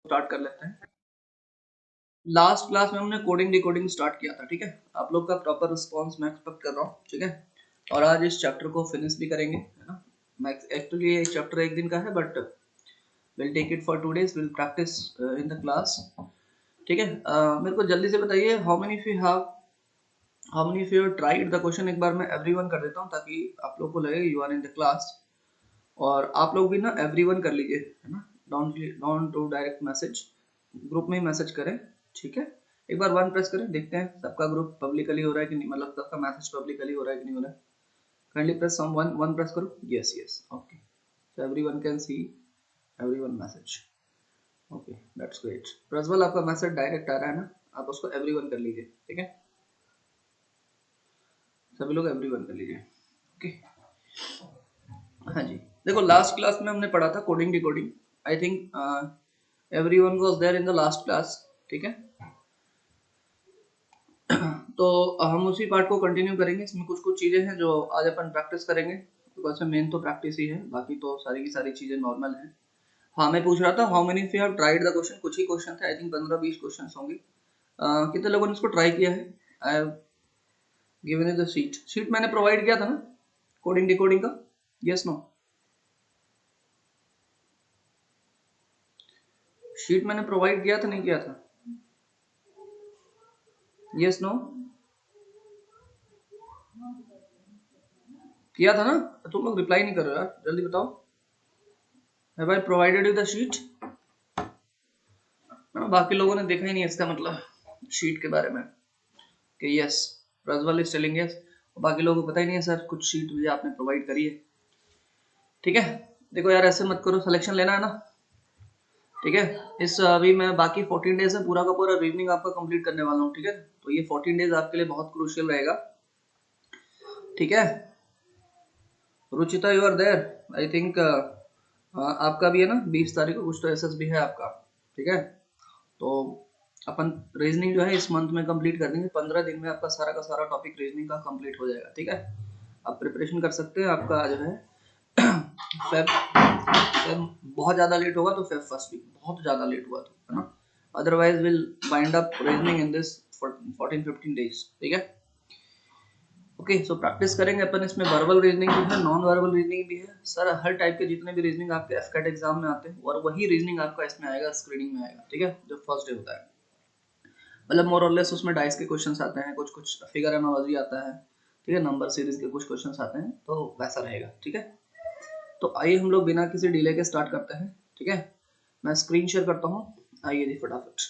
Start कर लेते हैं। लास्ट क्लास में हमने कोडिंग डिकोडिंग स्टार्ट किया था, ठीक है। आप लोग का प्रॉपर रिस्पांस मैं एक्सपेक्ट कर रहा हूँ, ठीक है। और आज इस चैप्टर को फिनिश भी करेंगे, है ना। मैं एक्चुअली ये चैप्टर एक दिन का है, but will take it for 2 days, will practise in the class, ठीक है। मेरे को जल्दी से बताइए, how many of you tried the question. एक बार मैं एवरीवन कर देता हूँ ताकि आप लोग को लगे you are in the class. और आप लोग भी ना एवरीवन कर लीजिए, है ना। Don't do direct message, group में ही मैसेज करें, ठीक है। एक बार वन प्रेस करें, देखते हैं सबका ग्रुप पब्लिकली हो रहा है कि नहीं, मतलब सबका मैसेज पब्लिकली हो रहा है कि नहीं हो रहा है। काइंडली प्रेस सम वन प्रेस करो, yes yes, okay. So everyone can see everyone message, okay, that's great. Prajwal, आपका मैसेज डायरेक्ट आ रहा है ना, आप उसको एवरीवन कर लीजिए, ठीक है। सभी लोग एवरीवन कर लीजिए, ओके। हाँ जी, देखो लास्ट क्लास में हमने पढ़ा था coding decoding. I think everyone was there in the last class, ठीक है। तो हम उसी पार्ट को कंटिन्यू करेंगे। इसमें कुछ कुछ चीजें हैं जो आज अपन प्रैक्टिस करेंगे, बिकॉज मेन तो प्रैक्टिस ही है, बाकी तो सारी की सारी चीजें नॉर्मल हैं। हाँ, मैं पूछ रहा था how many of you have tried the question. कुछ ही क्वेश्चन थे, आई थिंक 15-20 क्वेश्चन होंगे। कितने लोगों ने इसको ट्राई किया है? I have given you the sheet मैंने प्रोवाइड किया था ना कोडिंग डिकोडिंग का, यस नो? शीट मैंने प्रोवाइड किया था, नहीं किया था? Yes no? किया था ना? तुम लोग रिप्लाई नहीं कर रहे हो यार, जल्दी बताओ। Have I provided you the sheet? बाकी लोगों ने देखा ही नहीं, इसका मतलब शीट के बारे में कि yes Prajwal is telling yes, बाकी लोगों को पता ही नहीं है सर कुछ शीट भी आपने प्रोवाइड करी है, ठीक है। देखो यार ऐसे मत करो, सिलेक्शन लेना है ना, ठीक है। इस अभी मैं बाकी 14 डेज में पूरा का पूरा रीजनिंग आपका कंप्लीट करने वाला हूँ, ठीक है। तो ये 14 डेज आपके लिए बहुत क्रूशियल रहेगा, ठीक है। Ruchita, you are there? I think आपका भी है ना 20 तारीख को कुछ तो एसएस भी है आपका, ठीक है। तो अपन रीजनिंग जो है इस मंथ में कंप्लीट कर देंगे, 15 दिन में आपका सारा का सारा टॉपिक रीजनिंग का कंप्लीट हो जाएगा, ठीक है। आप प्रिपरेशन कर सकते हैं। आपका जो है फेब बहुत ज़्यादा लेट होगा तो फेब फर्स्ट वीक, बहुत ज़्यादा लेट हुआ तो, है ना। Otherwise will bind up reasoning in this 14-15 days, ठीक है। ओके, सो प्रैक्टिस करेंगे अपन इसमें। वर्बल रीजनिंग भी है, नॉन वर्बल रीजनिंग भी है, सर हर टाइप के जितने भी रीजनिंग आपके एफकेट एग्जाम में आते हैं और वही रीजनिंग आपका इसमें आएगा, स्क्रीनिंग में आएगा, ठीक है, जो फर्स्ट डे होता है। मतलब मोर और लेस उसमें डाइस के क्वेश्चंस आते हैं, कुछ कुछ फिगर एनालॉजी आता है, ठीक है, नंबर सीरीज के कुछ क्वेश्चंस आते हैं, तो वैसा रहेगा, ठीक है। तो आइए हम लोग बिना किसी डिले के स्टार्ट करते हैं, ठीक है। मैं स्क्रीन शेयर करता हूँ, आइए जी फटाफट।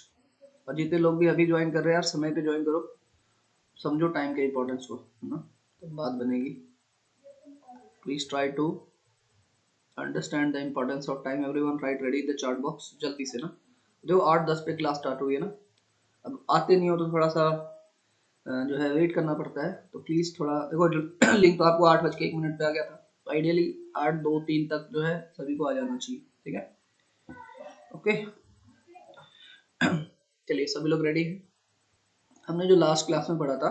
और जितने लोग भी अभी ज्वाइन कर रहे हैं यार, समय पे ज्वाइन करो, समझो टाइम के इंपॉर्टेंस को, है ना, तो बात बनेगी। Please try to understand the importance of time. Everyone write ready the chart box, जल्दी से ना। देखो 8-10 पे क्लास स्टार्ट हुई है ना, अब आते नहीं हो तो थोड़ा सा जो है वेट करना पड़ता है, तो प्लीज थोड़ा देखो। लिंक तो आपको 8:01 पे आ गया था, तो आइडियली 8:02-3 तक जो है सभी को आ जाना चाहिए, ठीक है। ओके, चलिए सभी लोग रेडी हैं। हमने जो लास्ट क्लास में पढ़ा था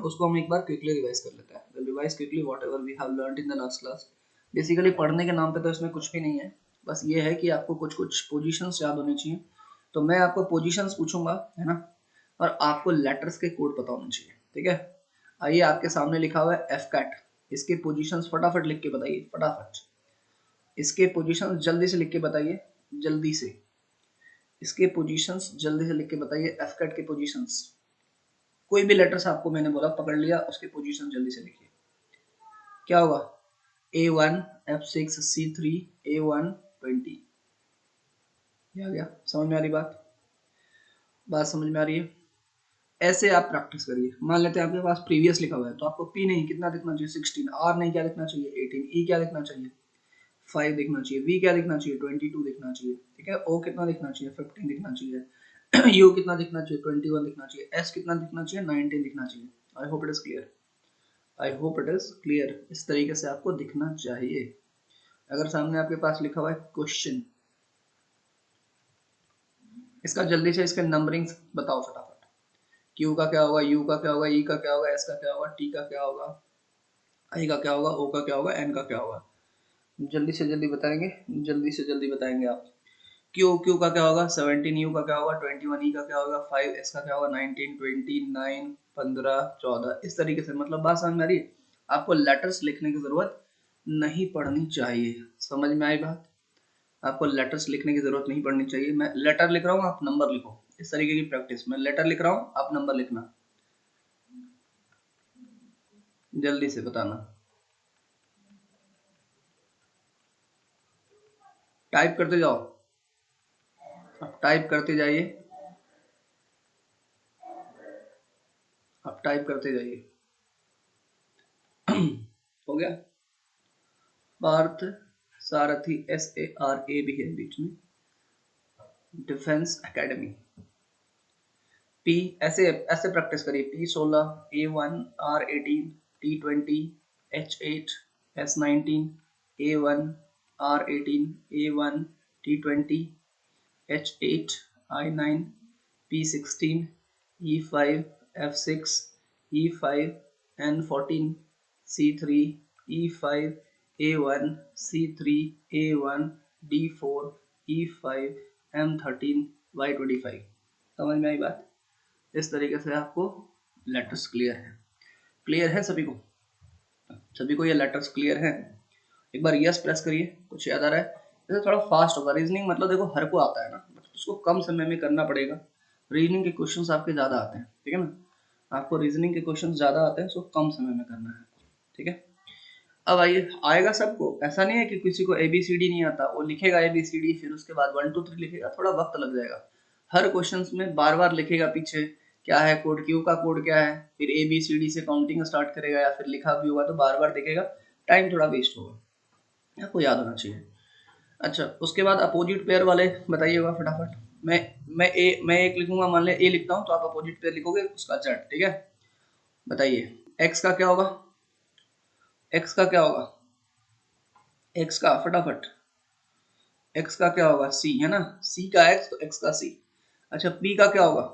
उसको हम एक बार क्विकली रिवाइज कर लेते हैं। Revise quickly whatever we have learned in the last class. Basically पढ़ने के नाम पे तो इसमें कुछ भी नहीं है, बस ये है कि आपको कुछ कुछ पोजीशंस याद होनी चाहिए। तो मैं आपको पोजीशंस पूछूंगा, है ना, और आपको लेटर्स के कोड पता होना चाहिए, ठीक है। आइए, आपके सामने लिखा हुआ है एफ कैट, इसके पोजीशंस फटाफट लिख के बताइए, फटाफट इसके पोजीशंस जल्दी से लिख के बताइए, जल्दी से इसके पोजीशंस जल्दी से लिख के बताइए, एफ कैट के पोजीशंस। कोई भी लेटर्स आपको मैंने बोला पकड़ लिया, उसके पोजीशन जल्दी से लिखिए। क्या होगा? A1 F6 C3 A1 20। आ गया? समझ में आ रही बात समझ में आ रही है? ऐसे आप प्रैक्टिस करिए। मान लेते हैं आपके पास प्रीवियस लिखा हुआ है, तो आपको P नहीं कितना दिखना चाहिए? 16। R नहीं क्या दिखना चाहिए? 18। E क्या दिखना चाहिए? 5 दिखना चाहिए। V क्या दिखना चाहिए? 22 दिखना चाहिए, ठीक है। O कितना दिखना चाहिए? 15 दिखना चाहिए। U कितना दिखना चाहिए? 21 दिखना चाहिए। S कितना दिखना चाहिए? 19 दिखना चाहिए। I hope it is clear, I hope it is clear. इस तरीके से आपको दिखना चाहिए। अगर सामने आपके पास लिखा हुआ है क्वेश्चन, इसका जल्दी से इसके नंबरिंग बताओ फटाफट। क्यू का क्या होगा? यू का क्या होगा? ई का क्या होगा? एस का क्या होगा? टी का क्या होगा? आई का क्या होगा? ओ का क्या होगा? एन का क्या होगा? जल्दी से जल्दी बताएंगे, जल्दी से जल्दी बताएंगे आप। क्यू का क्या होगा 17, यू का क्या होगा 21, ई का क्या होगा 5, एस का क्या होगा 19, 20, 9, 15, 14, इस तरीके से। मतलब बात समझ में आ रही है? आपको लेटर्स लिखने की जरूरत नहीं पड़नी चाहिए। समझ में आई बात? आपको लेटर्स लिखने की जरूरत नहीं पड़नी चाहिए। मैं लेटर लिख रहा हूँ, आप नंबर लिखो, इस तरीके की प्रैक्टिस। मैं लेटर लिख रहा हूँ, आप नंबर लिखना, जल्दी से बताना। टाइप करते जाओ, आप टाइप करते जाइए, आप टाइप करते जाइए। हो गया? पार्थ सारथी, SARA भी है बीच में, डिफेंस एकेडमी। पी, ऐसे ऐसे प्रैक्टिस करिए। P16, A1, R18, T20, H8, S19, A1, R18, A1, T20, H8, I9, P16, E5, F6, E5, N14, C3, E5, A1, C3, A1, D4, E5, M13, Y25। समझ में आई बात? इस तरीके से आपको लेटर्स क्लियर है। क्लियर है सभी को? सभी को ये लेटर्स क्लियर है? एक बार यस प्रेस करिए, कुछ याद आ रहा है? जैसे थोड़ा फास्ट होगा रीजनिंग, मतलब देखो हर को आता है ना, उसको कम समय में करना पड़ेगा। रीजनिंग के क्वेश्चंस आपके ज्यादा आते हैं, ठीक है ना? आपको रीजनिंग के क्वेश्चंस ज्यादा आते हैं, उसको कम समय में करना है, ठीक है? अब आइए, आएगा सबको, ऐसा नहीं है कि किसी को ABCD नहीं आता, वो लिखेगा ABCD, फिर उसके बाद 1 2 3 लिखेगा, थोड़ा वक्त लग जाएगा। हर क्वेश्चंस में बार बार लिखेगा पीछे क्या है कोड, क्यू का कोड क्या है, फिर ABCD से काउंटिंग स्टार्ट करेगा, या फिर लिखा भी होगा तो बार बार देखेगा, टाइम थोड़ा वेस्ट होगा, आपको याद होना चाहिए। अच्छा, उसके बाद अपोजिट पेयर वाले बताइएगा फटाफट। मैं एक लिखूंगा, मान ले A लिखता हूँ, तो आप अपोजिट पेयर लिखोगे उसका Z, ठीक है? बताइए X का क्या होगा? X का क्या होगा? X का फटाफट, X का क्या होगा? C है ना, C का X तो X का C। अच्छा, P का क्या होगा?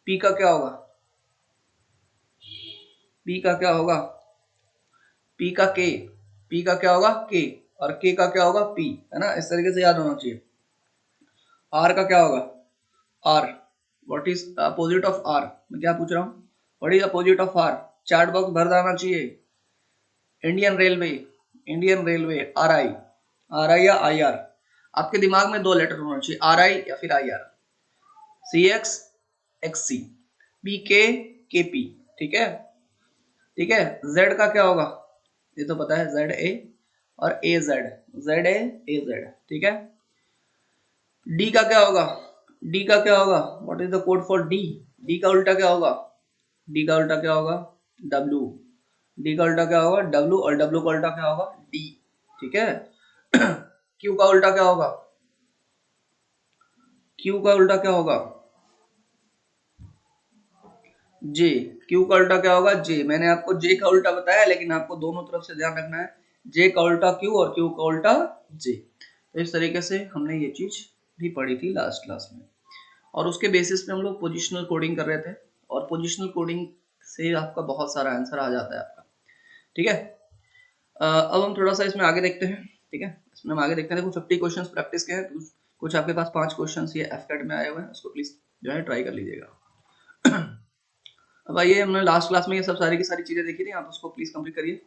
P का क्या होगा? P का क्या होगा? P का K, P का क्या होगा? K, और K का क्या होगा? P, है ना? इस तरीके से याद होना चाहिए। R का क्या होगा? R, what is opposite of R? मैं क्या पूछ रहा हूँ, what is opposite of R? Chat box भर जाना चाहिए। Indian railway, Indian railway, RI या IR? आपके दिमाग में दो लेटर होना चाहिए, RI या फिर IR। CX, XC, PK, KP, ठीक है? ठीक है। Z का क्या होगा? ये तो पता है, ZA और AZ, ZA AZ, ठीक है? D का क्या होगा? D का क्या होगा? What is the code for D? D का उल्टा क्या होगा? D का उल्टा क्या होगा? W। D का उल्टा क्या होगा? W, और W का उल्टा क्या होगा? D, ठीक है? Q का उल्टा क्या होगा? Q का उल्टा क्या होगा? J। Q का उल्टा क्या होगा? J। मैंने आपको J का उल्टा बताया, लेकिन आपको दोनों तरफ से ध्यान रखना है, J का उल्टा Q और Q का उल्टा J। तो इस तरीके से हमने ये चीज भी पढ़ी थी लास्ट क्लास में, और उसके बेसिस पे हम लोग पोजिशनल कोडिंग कर रहे थे, और पोजिशनल कोडिंग से आपका बहुत सारा आंसर आ जाता है आपका, ठीक है? अब हम थोड़ा सा इसमें आगे देखते हैं, ठीक है? इसमें हम आगे देखते हैं। देखो 50 क्वेश्चंस प्रैक्टिस के हैं, कुछ आपके पास 5 क्वेश्चंस ये एफकेट में आए हुए हैं, उसको प्लीज जो है ट्राई कर लीजिएगा। अब आइए, हमने लास्ट क्लास में ये सब सारी की सारी चीजें देखी थी, आप उसको प्लीज कंप्लीट करिए,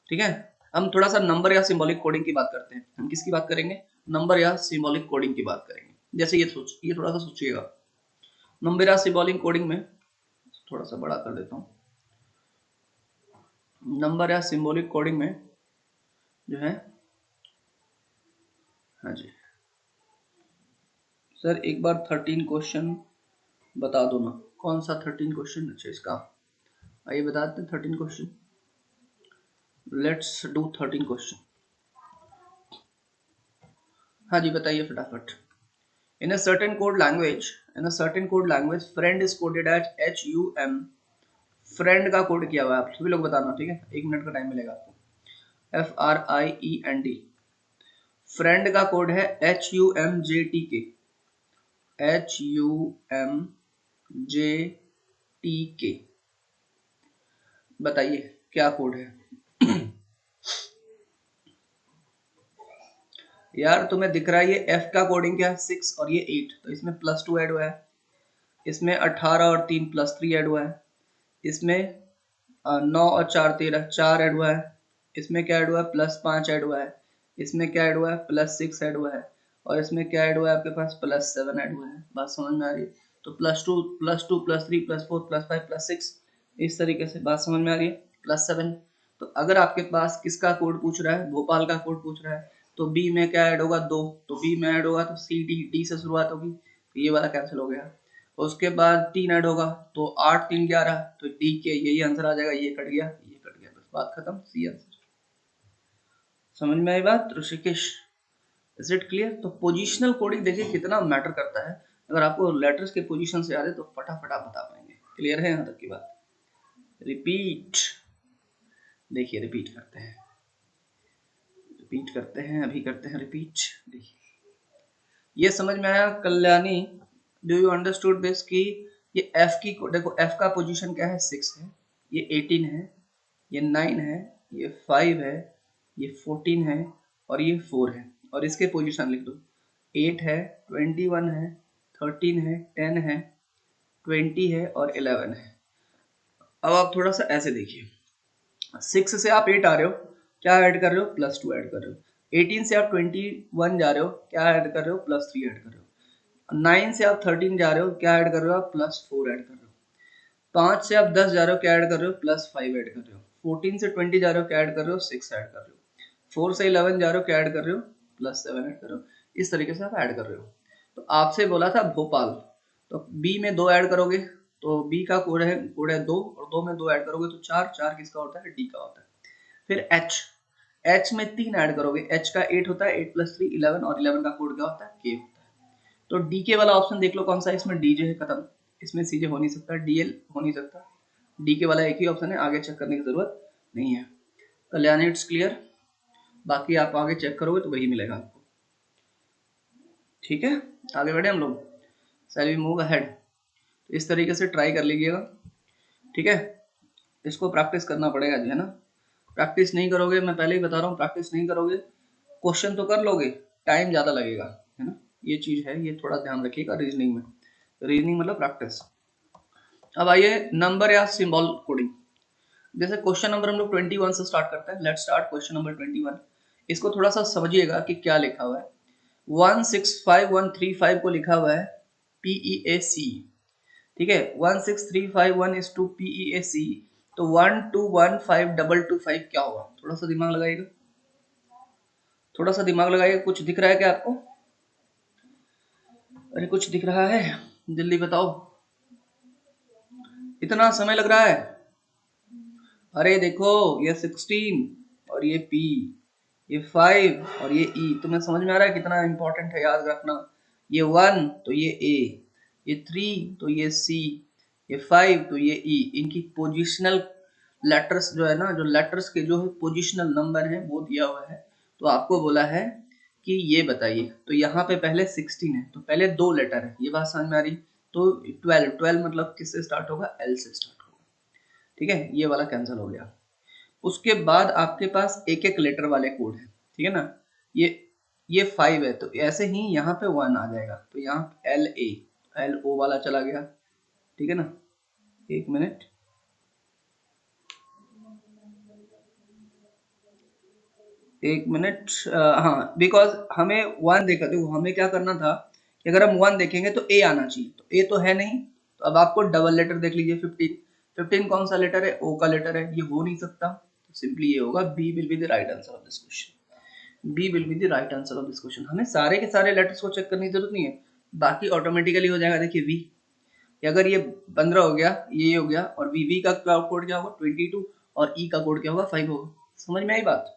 ठीक है? हम थोड़ा सा नंबर या सिंबॉलिक कोडिंग की बात करते हैं। हम किसकी बात करेंगे? नंबर या सिंबॉलिक कोडिंग की बात करेंगे। जैसे ये थोड़ा सा सोचिएगा, नंबर या सिंबॉलिक कोडिंग में, थोड़ा सा बड़ा कर देता हूँ, नंबर या सिंबॉलिक कोडिंग में जो है, हाँ जी सर, एक बार 13 क्वेश्चन बता दो ना। कौन सा 13 क्वेश्चन? अच्छा, इसका आइए बता देते हैं 13 क्वेश्चन। Let's do 13 question. हाँ जी, बताइए फटाफट। In a certain code language, friend is coded at HUM। Friend का कोड किया हुआ है, आप सभी लोग बताना, ठीक है? 1 मिनट का टाइम मिलेगा आपको। FRIEND, फ्रेंड का कोड है HUMJTK, HUMJTK। बताइए क्या कोड है? यार तुम्हें दिख रहा है ये f का कोडिंग क्या है 6 और ये 8, तो इसमें +2 ऐड हुआ है, इसमें 18 और 3 +3 ऐड हुआ है, इसमें 9 और 4 13 4 ऐड हुआ है, इसमें क्या ऐड हुआ है +5 ऐड हुआ है, इसमें क्या ऐड हुआ है +6 ऐड हुआ है, और इसमें क्या ऐड हुआ है आपके पास +7 ऐड हुआ है। बात समझ में आ रही है? तो +2 +2 +3 +4 +5 +6, इस तरीके से बात समझ में आ रही है। +7। तो अगर आपके पास किसका कोड पूछ रहा है, भोपाल का कोड पूछ रहा है, तो बी में क्या ऐड होगा 2, तो बी में ऐड होगा तो सी डी, डी से शुरुआत होगी, तो ये वाला कैंसिल हो गया। उसके बाद 3 ऐड होगा तो 8 3 11, तो डी के यही आंसर आ जाएगा, ये कट गया ये कट गया, बस बात खत्म, सी आंसर। समझ में आई बात ऋषिकेश? Is it clear? तो पोजिशनल कोडिंग देखिए कितना मैटर करता है, अगर आपको लेटर्स के पोजीशन से याद है तो फटाफट आप बता पाएंगे। क्लियर है यहाँ तक की बात? रिपीट, देखिए रिपीट करते हैं, रिपीट करते हैं, अभी करते हैं रिपीट। देखिए ये समझ में आया Kalyani? Do you understood this कि ये f की, देखो f का पोजीशन क्या है 6 है, ये 18 है, ये 9 है, ये 5 है, ये 14 है और ये 4 है, और इसके पोजीशन लिख दो 8 है, 21 है, 13 है, 10 है, 20 है और 11 है। अब आप थोड़ा सा ऐसे देखिए, 6 से आप 8 आ रहे हो, क्या ऐड कर रहे हो +2 ऐड कर रहे हो, 18 से आप 21 जा रहे हो, क्या ऐड कर रहे हो +3 ऐड कर रहे हो, 9 से आप 13 जा रहे हो, क्या ऐड कर रहे हो आप +4 ऐड कर रहे हो, 5 से आप 10 जा रहे हो, क्या ऐड कर रहे हो +5 ऐड कर रहे हो, 14 से 20 जा रहे हो, क्या ऐड कर रहे हो 6 ऐड कर रहे हो, 4 से 11 जा रहे हो, क्या ऐड कर रहे हो +7 ऐड कर रहे हो। इस तरीके से आप ऐड कर रहे हो। तो आपसे बोला था भोपाल, तो बी में 2 ऐड करोगे तो बी का कोड है 2, और 2 में 2 ऐड करोगे तो 4, 4 किसका होता है डी का होता है। फिर एच में 3 ऐड करोगे, एच का 8 होता है, 8 + 3 11, और 11 का कोड क्या होता है के होता है। तो डी के वाला ऑप्शन देख लो कौन सा है, इसमें डीजे है खत्म, इसमें सीजे हो नहीं सकता, डीएल हो नहीं सकता, डी के वाला एक ही ऑप्शन है, आगे चेक करने की जरूरत नहीं है। Kalyani it's clear? बाकी आप आगे चेक करोगे तो वही मिलेगा आपको। ठीक है, आगे बढ़े हम लोग, शैल वी मूव अहेड। तो इस तरीके से ट्राई कर लीजिएगा, ठीक है। इसको प्रैक्टिस करना पड़ेगा जी, है ना। प्रैक्टिस नहीं करोगे, मैं पहले ही बता रहा हूँ, प्रैक्टिस नहीं करोगे क्वेश्चन तो कर लोगे, टाइम ज़्यादा लगेगा, है ना। ये चीज़ है, ये थोड़ा ध्यान रखिएगा रीजनिंग में, रीजनिंग मतलब प्रैक्टिस। अब आइए नंबर या सिंबल कोडिंग। जैसे क्वेश्चन नंबर हम लोग 21 से स्टार्ट करते हैं, लेट्स स्टार्ट क्वेश्चन नंबर 21। इसको थोड़ा सा समझिएगा कि क्या लिखा हुआ है। 165135 को लिखा हुआ है PEAC, ठीक है। 16351 is to PEAC, तो 1215225 क्या होगा? थोड़ा सा दिमाग लगाइएगा, थोड़ा सा दिमाग लगाइएगा। कुछ दिख रहा है क्या आपको? अरे कुछ दिख रहा है, जल्दी बताओ, इतना समय लग रहा है। अरे देखो ये 16 और ये P, ये 5 और ये E, तुम्हें समझ में आ रहा है कितना इंपॉर्टेंट है, याद रखना। ये 1 तो ये A, ये 3 तो ये C, ये 5 तो ये E, इनकी पोजिशनल लेटर्स जो है ना, जो लेटर्स के जो है पोजिशनल नंबर है वो दिया हुआ है। तो आपको बोला है कि ये बताइए, तो यहाँ पे पहले 16 है तो पहले 2 लेटर है, ये बात समझ में आ रही। तो 12 मतलब किससे स्टार्ट होगा? L से स्टार्ट होगा, ठीक है। ये वाला कैंसिल हो गया। उसके बाद आपके पास एक एक लेटर वाले कोड है, ठीक है ना। ये 5 है तो ऐसे ही यहाँ पे 1 आ जाएगा, तो यहाँ LO वाला चला गया, ठीक है ना। एक मिनट, एक मिनट, हाँ, बिकॉज हमें 1 देखा, देखो हमें क्या करना था कि अगर हम 1 देखेंगे तो A आना चाहिए, तो A तो है नहीं, तो अब आपको डबल लेटर देख लीजिए। 15 कौन सा लेटर है? O का लेटर है, ये हो नहीं सकता, तो सिंपली ये होगा, B will be the right answer of this question. B will be the right answer of this question. हमें सारे के सारे लेटर्स को चेक करने की जरूरत नहीं है, बाकी ऑटोमेटिकली हो जाएगा। देखिए वी, अगर ये 15 हो गया, ये हो गया, और वी का कोड क्या होगा 22, और ई का कोड क्या होगा 5 होगा। समझ में आई बात?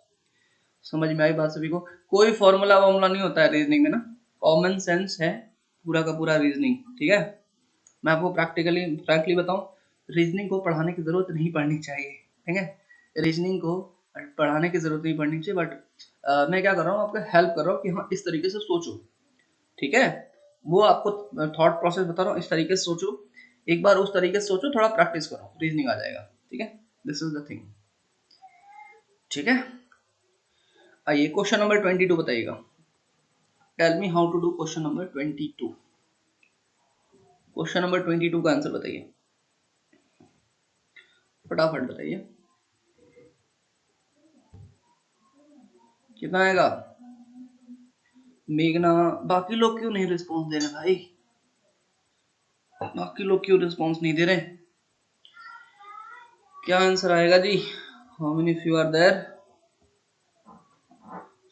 समझ में आई बात सभी को? कोई फॉर्मूला वॉर्मूला नहीं होता है रीजनिंग में ना, कॉमन सेंस है पूरा का पूरा रीजनिंग, ठीक है। मैं आपको फ्रैंकली बताऊं, रीजनिंग को पढ़ाने की जरूरत नहीं पड़नी चाहिए, ठीक है। रीजनिंग को पढ़ाने की जरूरत नहीं पड़नी चाहिए, बट मैं क्या कर रहा हूँ, आपको हेल्प कर रहा हूँ कि हाँ इस तरीके से सोचो, ठीक है। वो आपको थॉट प्रोसेस बता रहा हूँ, इस तरीके से सोचो, एक बार उस तरीके से सोचो, थोड़ा प्रैक्टिस करो, रीजनिंग आ जाएगा, ठीक है। दिस इज द थिंग, ठीक है। आइए क्वेश्चन नंबर 22 बताइएगा। Tell me how to do question number 22। Question number 22 का आंसर बताइए, फटाफट बताइए कितना आएगा। मेघना, बाकी लोग क्यों नहीं रिस्पॉन्स दे रहे भाई, बाकी लोग क्यों रिस्पॉन्स नहीं दे रहे, क्या आंसर आएगा जी। How many of you are there.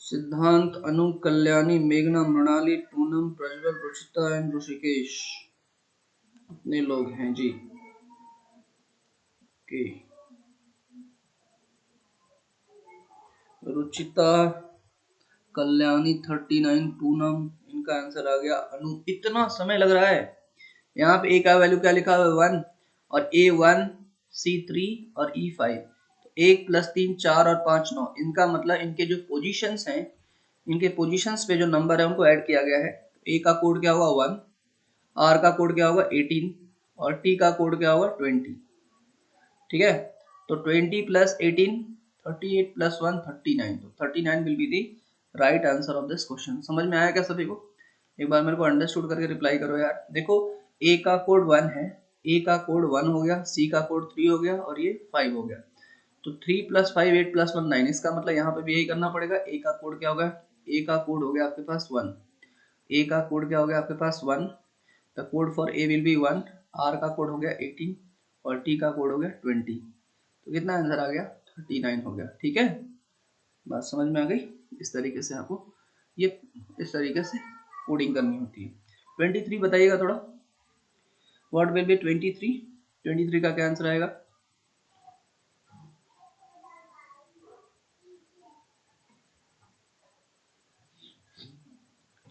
Siddhant, Anu, Kalyani, मेघना, मृणाली, पूनम, प्रज्वल, रुचिता एंड ऋषिकेश अपने लोग हैं जी। ओके, रुचिता, कल्याणी 39, पूनम, इनका आंसर आ गया अनु। इतना समय लग रहा है, यहाँ पे ए का वैल्यू क्या लिखा हुआ है 1 और A1 C3 और E5, तो 1 + 3 4 और 5 9, इनका मतलब इनके जो पोजीशंस हैं, इनके पोजीशंस पे जो नंबर है उनको ऐड किया गया है। ए का कोड क्या होगा 1, आर का कोड क्या होगा 18 और टी का कोड क्या होगा 20। ठीक है, तो 20 + 18 38 + 1 39, तो 39 will be the right answer of this question. समझ में आया क्या सभी को? एक बार मेरे को अंडरस्टूड करके रिप्लाई करो यार। देखो ए का कोड 1 है, ए का कोड 1 हो गया, सी का कोड 3 हो गया और ये 5 हो गया, तो 3 + 5 8 + 1 9, इसका मतलब यहाँ पे भी यही करना पड़ेगा। ए का कोड क्या होगा, ए का कोड हो गया आपके पास 1, ए का कोड क्या हो गया आपके पास 1, the code for A will be 1, R का कोड हो गया 18 और टी का कोड हो गया 20, तो कितना आंसर आ गया 39 हो गया। ठीक है, बात समझ में आ गई। इस तरीके से आपको ये इस तरीके से कोडिंग करनी होती है। 23 बताइएगा थोड़ा, व्हाट विल बी 23, 23 का क्या आंसर आएगा।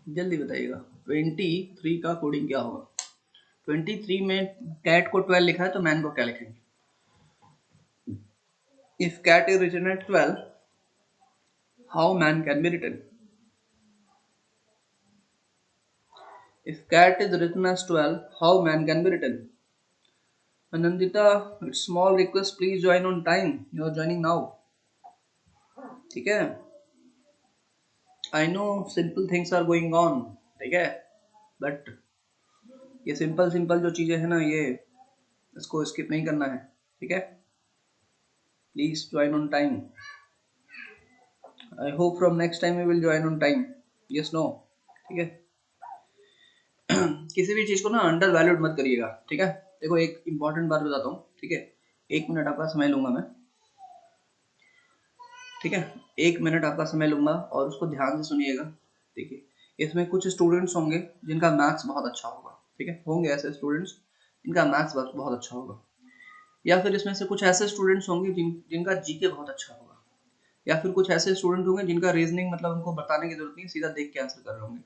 जल्दी बताइएगा 23 का कोडिंग क्या होगा। 23 में कैट को 12 लिखा है तो मैन को क्या लिखेंगे। If cat is written at 12, how man can be written. If cat is written as 12, how man can be written? Anandita, it's small request, please join on time. You are joining now. ठीक है, I know simple things are going on, ठीक है, but ये simple simple जो चीजें हैं ना, ये इसको स्किप नहीं करना है। ठीक है, please join on time. I hope from next time you will join on time, yes no. ठीक है, किसी भी चीज को ना अंडर वैल्यूड मत करिएगा। ठीक है, देखो एक इंपॉर्टेंट बात बताता हूँ। ठीक है, 1 मिनट आपका समय लूंगा मैं। ठीक है, 1 मिनट आपका समय लूंगा और उसको ध्यान से सुनिएगा। देखिए, इसमें कुछ स्टूडेंट्स होंगे जिनका मैथ्स बहुत अच्छा होगा। ठीक है, होंगे ऐसे स्टूडेंट्स जिनका मैथ्स बहुत अच्छा होगा, या फिर इसमें से कुछ ऐसे स्टूडेंट्स होंगे जिनका जीके बहुत अच्छा होगा, या फिर कुछ ऐसे स्टूडेंट होंगे जिनका रीजनिंग मतलब उनको बताने की जरूरत नहीं, सीधा देख के आंसर कर रहे होंगे,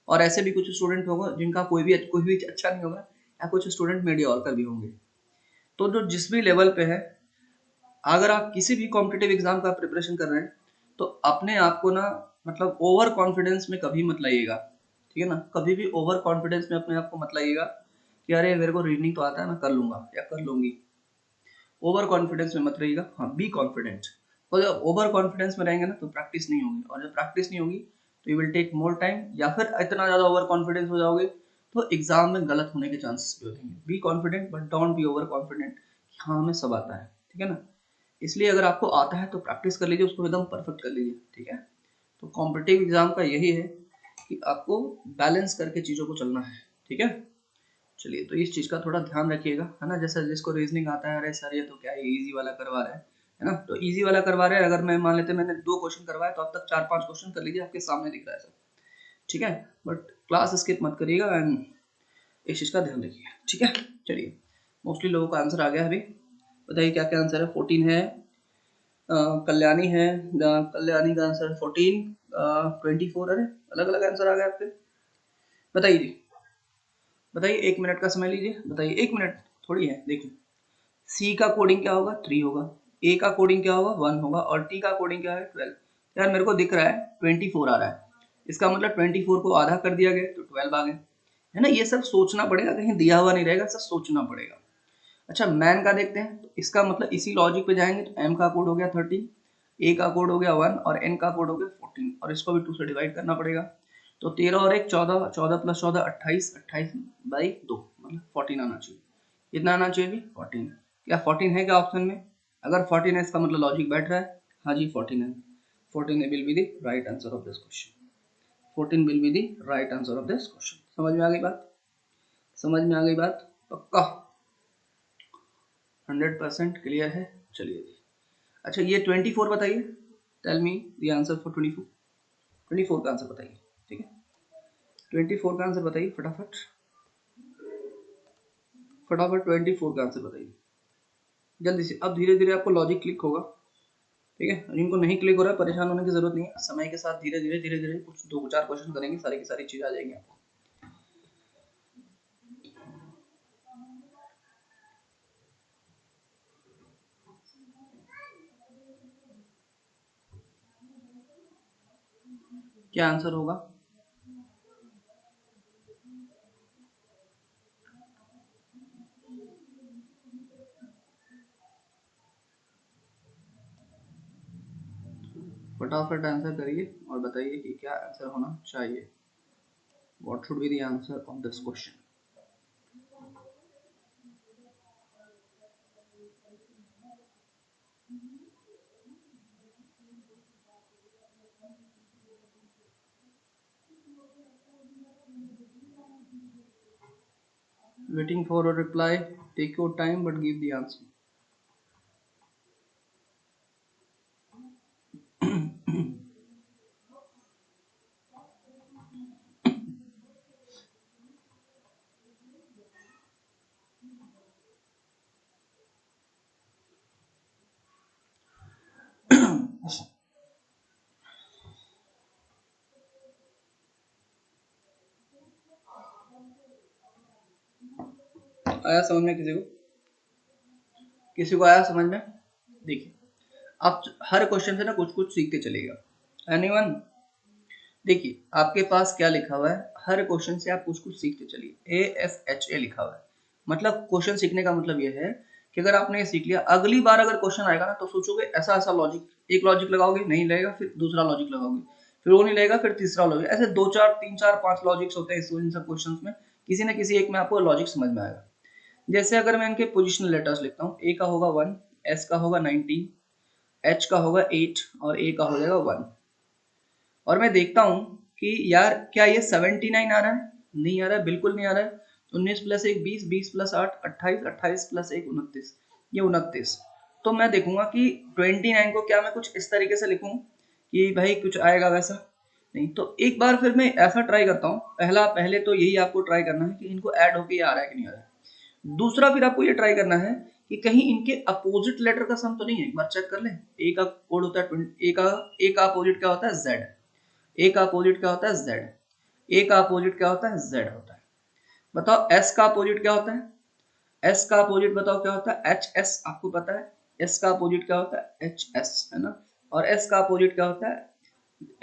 और ऐसे भी कुछ स्टूडेंट होंगे जिनका कोई भी अच्छा नहीं होगा, या कुछ स्टूडेंट मीडियोकर भी होंगे। तो जो जिस भी लेवल पे है, अगर आप किसी भी कॉम्पिटिटिव एग्जाम का प्रिपरेशन कर रहे हैं तो अपने आप को ना मतलब ओवर कॉन्फिडेंस में कभी मत लाइएगा। ठीक है ना, कभी भी ओवर कॉन्फिडेंस में अपने आप को मत लाइएगा कि अरे मेरे को रीजनिंग तो आता है, मैं कर लूंगा या कर लूंगी। ओवर कॉन्फिडेंस में मत रहिएगा, हाँ बी कॉन्फिडेंट। और जब ओवर कॉन्फिडेंस में रहेंगे ना तो प्रैक्टिस नहीं होगी, और जब प्रैक्टिस नहीं होगी तो you will take more time, या फिर इतना ज्यादा ओवर कॉन्फिडेंस हो जाओगे तो एग्जाम में गलत होने के चांसेस भी होंगे। Be confident but don't be over confident, हाँ हमें सब आता है। ठीक है ना, इसलिए अगर आपको आता है तो प्रैक्टिस कर लीजिए, उसको एकदम परफेक्ट कर लीजिए। ठीक है, तो कॉम्पिटिटिव एग्जाम का यही है कि आपको बैलेंस करके चीजों को चलना है। ठीक है, चलिए तो इस चीज का थोड़ा ध्यान रखिएगा, है ना। जैसे जिसको रीजनिंग आता है, अरे सर ये तो क्या है, इजी वाला करवा रहा है ना, तो इजी वाला करवा रहे हैं। अगर मैं मान लेते मैंने 2 क्वेश्चन करवाए तो अब तक 4-5 क्वेश्चन कर लीजिए, आपके सामने दिख रहा है सब। ठीक है, बट क्लास स्किप मत करिएगा एंड इस चीज का ध्यान रखिए। ठीक है, चलिए मोस्टली लोगों का आंसर आ गया है अभी। बताइए क्या क्या आंसर है। 14 है, कल्याणी है, कल्याणी का आंसर 14, 24, अरे अलग अलग आंसर आ गए आपके। बताइए जी, बताइए, 1 मिनट का समय लीजिए, बताइए 1 मिनट थोड़ी है। देखिए, सी का कोडिंग क्या होगा 3 होगा, ए का कोडिंग क्या होगा 1 होगा, और टी का कोडिंग क्या है 12। यार मेरे को दिख रहा है 24 आ रहा है, इसका मतलब 24 को आधा कर दिया गया तो 12 आ गए, है ना। ये सब सोचना पड़ेगा, कहीं दिया हुआ नहीं रहेगा, सब सोचना पड़ेगा। अच्छा, मैन का देखते हैं, तो इसका मतलब इसी लॉजिक पे जाएंगे तो एम का कोड हो गया 13, ए का कोड हो गया 1 और एन का कोड हो गया 14, और इसको भी 2 से डिवाइड करना पड़ेगा। तो 13 और 1 14, 14 प्लस 14 28, 28/2 मतलब 14 आना चाहिए। कितना आना चाहिए जी? 14। क्या 14 है क्या ऑप्शन में? अगर 14 है इसका मतलब लॉजिक बैठ रहा है। हाँ जी 14 है। 14 will be the right answer of this question. 14 will be the right answer of this question. समझ में आ गई बात? समझ में आ गई बात? पक्का 100% क्लियर है? चलिए जी। अच्छा ये 24 बताइए। Tell me the answer for 24। 24 का आंसर बताइए। ठीक है 24 का आंसर बताइए फटाफट। फटाफट 24 का आंसर बताइए जल्दी से। अब धीरे धीरे आपको लॉजिक क्लिक होगा। ठीक है जिनको नहीं क्लिक हो रहा है परेशान होने की जरूरत नहीं है। समय के साथ धीरे धीरे कुछ 2-4 क्वेश्चन करेंगे, सारी की सारी चीज आ जाएंगी आपको। क्या आंसर होगा? फटाफट आंसर करिए और बताइए कि क्या आंसर होना चाहिए। What should be the answer of this question? Waiting for a reply. Take your time but give the answer. आया समझ में किसी को? किसी को आया समझ में? देखिए आप हर क्वेश्चन से ना कुछ कुछ सीखते चलेगा। एनीवन? देखिए आपके पास क्या लिखा हुआ है, हर क्वेश्चन से आप कुछ कुछ सीखते चलिए। ASHA लिखा हुआ है मतलब क्वेश्चन सीखने का मतलब यह है कि अगर आपने ये सीख लिया, अगली बार अगर क्वेश्चन आएगा ना तो सोचोगे ऐसा ऐसा लॉजिक, एक लॉजिक लगाओगे नहीं लगेगा, फिर दूसरा लॉजिक लगाओगे, फिर वो नहीं लगेगा, फिर तीसरा लॉजिक, ऐसे 2-4 3-4 5 लॉजिक्स होते हैं इन सब क्वेश्चंस में। किसी न किसी एक में आपको लॉजिक समझ में आएगा। जैसे अगर मैं इनके पोजिशनल लेटर्स लिखता हूँ, ए का होगा 1, एस का होगा 19, एच का होगा 8 और ए का हो जाएगा 1। और मैं देखता हूँ कि यार क्या ये 79 आ रहा है? नहीं आ रहा है, बिल्कुल नहीं आ रहा है। 19 प्लस 1 20, 20 प्लस 8 28, 28 प्लस 1 29, ये 29। तो मैं देखूंगा कि 29 को क्या मैं कुछ इस तरीके से लिखूं कि भाई कुछ आएगा वैसा? नहीं। तो एक बार फिर मैं ऐसा ट्राई करता हूँ। पहले तो यही आपको ट्राई करना है कि इनको ऐड होके आ रहा है कि नहीं आ रहा है। दूसरा फिर आपको ये ट्राई करना है कि कहीं इनके अपोजिट लेटर का सम तो नहीं है। एक बार चेक कर लें। ए का कोड होता है ए का अपोजिट क्या होता है? जेड। ए का अपोजिट क्या होता है? जेड। ए का अपोजिट क्या होता है? जेड होता है। बताओ एस का अपोजिट क्या होता है? एस का अपोजिट बताओ क्या होता है? H S. आपको पता है एस का अपोजिट क्या होता है? एच एस, है ना। और एस का अपोजिट क्या होता है?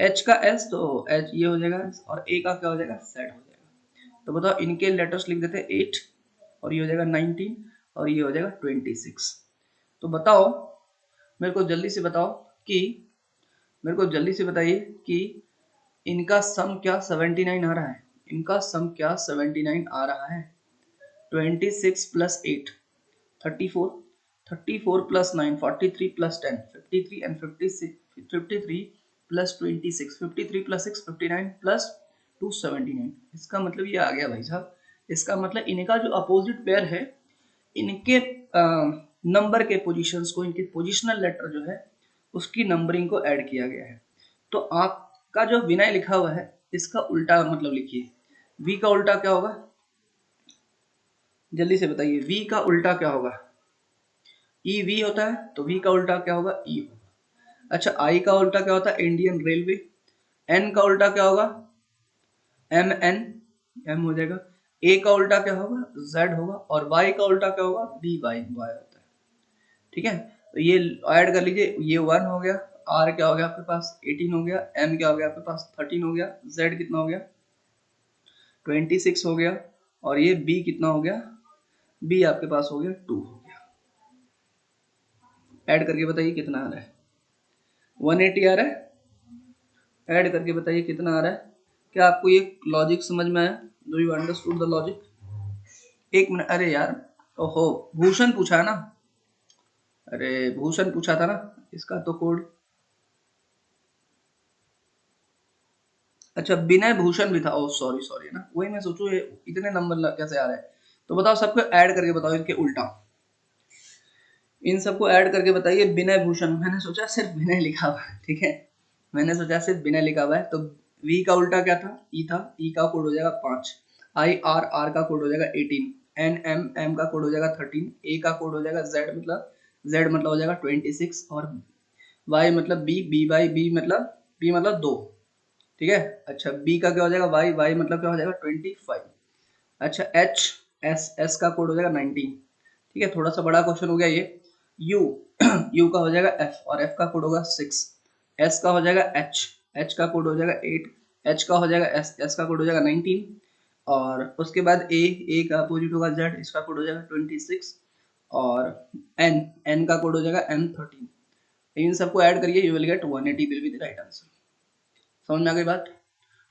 एच का एस, तो एच ये हो जाएगा, और ए का क्या हो जाएगा? जेड हो जाएगा। तो बताओ इनके लेटर्स लिख देते हैं 8 और ये हो जाएगा 19 और ये हो जाएगा 26। तो बताओ मेरे को जल्दी से बताओ कि मेरे को जल्दी से बताइए कि इनका सम क्या 79 आ रहा है? इनका सम क्या 79 आ रहा है? 26 plus 8 34, 34 plus 9 43 plus 10 53 and 56 53 plus 26 53 plus 6 59 plus 2 79। इसका मतलब ये आ गया भाई साहब। इसका मतलब इनका जो अपोजिट पेयर है, इनके नंबर के पोजीशंस को, इनके पोजिशनल लेटर जो है उसकी नंबरिंग को ऐड किया गया है। तो आपका जो विनय लिखा हुआ है इसका उल्टा मतलब लिखिए। वी का उल्टा क्या होगा? जल्दी से बताइए। वी का उल्टा क्या होगा? ई वी होता है तो वी का उल्टा क्या होगा? ई होगा। अच्छा आई का उल्टा क्या होता है? Indian railway. एन का उल्टा क्या होगा? एम एन, एम हो जाएगा। ए का उल्टा क्या होगा? जेड होगा। और वाई का उल्टा क्या होगा? बी वाई, वाई होता है। ठीक है तो ये ऐड कर लीजिए। ये 1 हो गया, आर क्या हो गया आपके पास? 18 हो गया, एम क्या हो गया आपके पास? 13 हो गया, जेड कितना हो गया? 26 हो गया, और ये बी कितना हो गया? बी आपके पास हो गया 2 हो गया। ऐड करके बताइए कितना आ रहा है? 180 आ रहा है। ऐड करके बताइए कितना आ रहा है? क्या आपको ये लॉजिक समझ में आया? Do you understood the logic? एक मिनट, अरे यार, ओहो, भूषण पूछा है ना? अरे भूषण पूछा था ना, इसका तो कोड, अच्छा विनय भूषण भी था, ओह सॉरी सॉरी ना, वही मैं सोचू ये इतने नंबर कैसे आ रहे हैं। तो बताओ, सबको ऐड करके बताओ, इनके उल्टा, इन सबको ऐड करके बताइए विनय भूषण। मैंने सोचा सिर्फ विनय लिखा हुआ है, ठीक है, मैंने सोचा सिर्फ विनय लिखा हुआ है, तो वी का उल्टा क्या था? ई था, ई का कोड हो जाएगा 5, आई आर, आर का कोड हो जाएगा 18, एन एम, एम का कोड हो जाएगा 13, ए का कोड हो जाएगा जेड, मतलब जेड मतलब हो जाएगा 26, और वाई मतलब बी, बी बाई बी मतलब, बी मतलब 2, ठीक है। अच्छा बी का क्या हो जाएगा? वाई, वाई मतलब क्या हो जाएगा? 25। अच्छा एच, एस, एस का कोड हो जाएगा 19, ठीक है, थोड़ा सा बड़ा क्वेश्चन हो गया ये। यू यू का हो जाएगा एफ, और एफ का कोड होगा 6, एस का हो जाएगा एच, एच का कोड हो जाएगा 8, एच का हो जाएगा एस, एस का कोड हो जाएगा 19, और उसके बाद ए का अपोजिट होगा जेड, इसका कोड हो जाएगा 26, और एन, एन का कोड हो जाएगा एम 13। इन सबको ऐड करिए, you will get 180 will be the right answer. समझ में आ गई बात?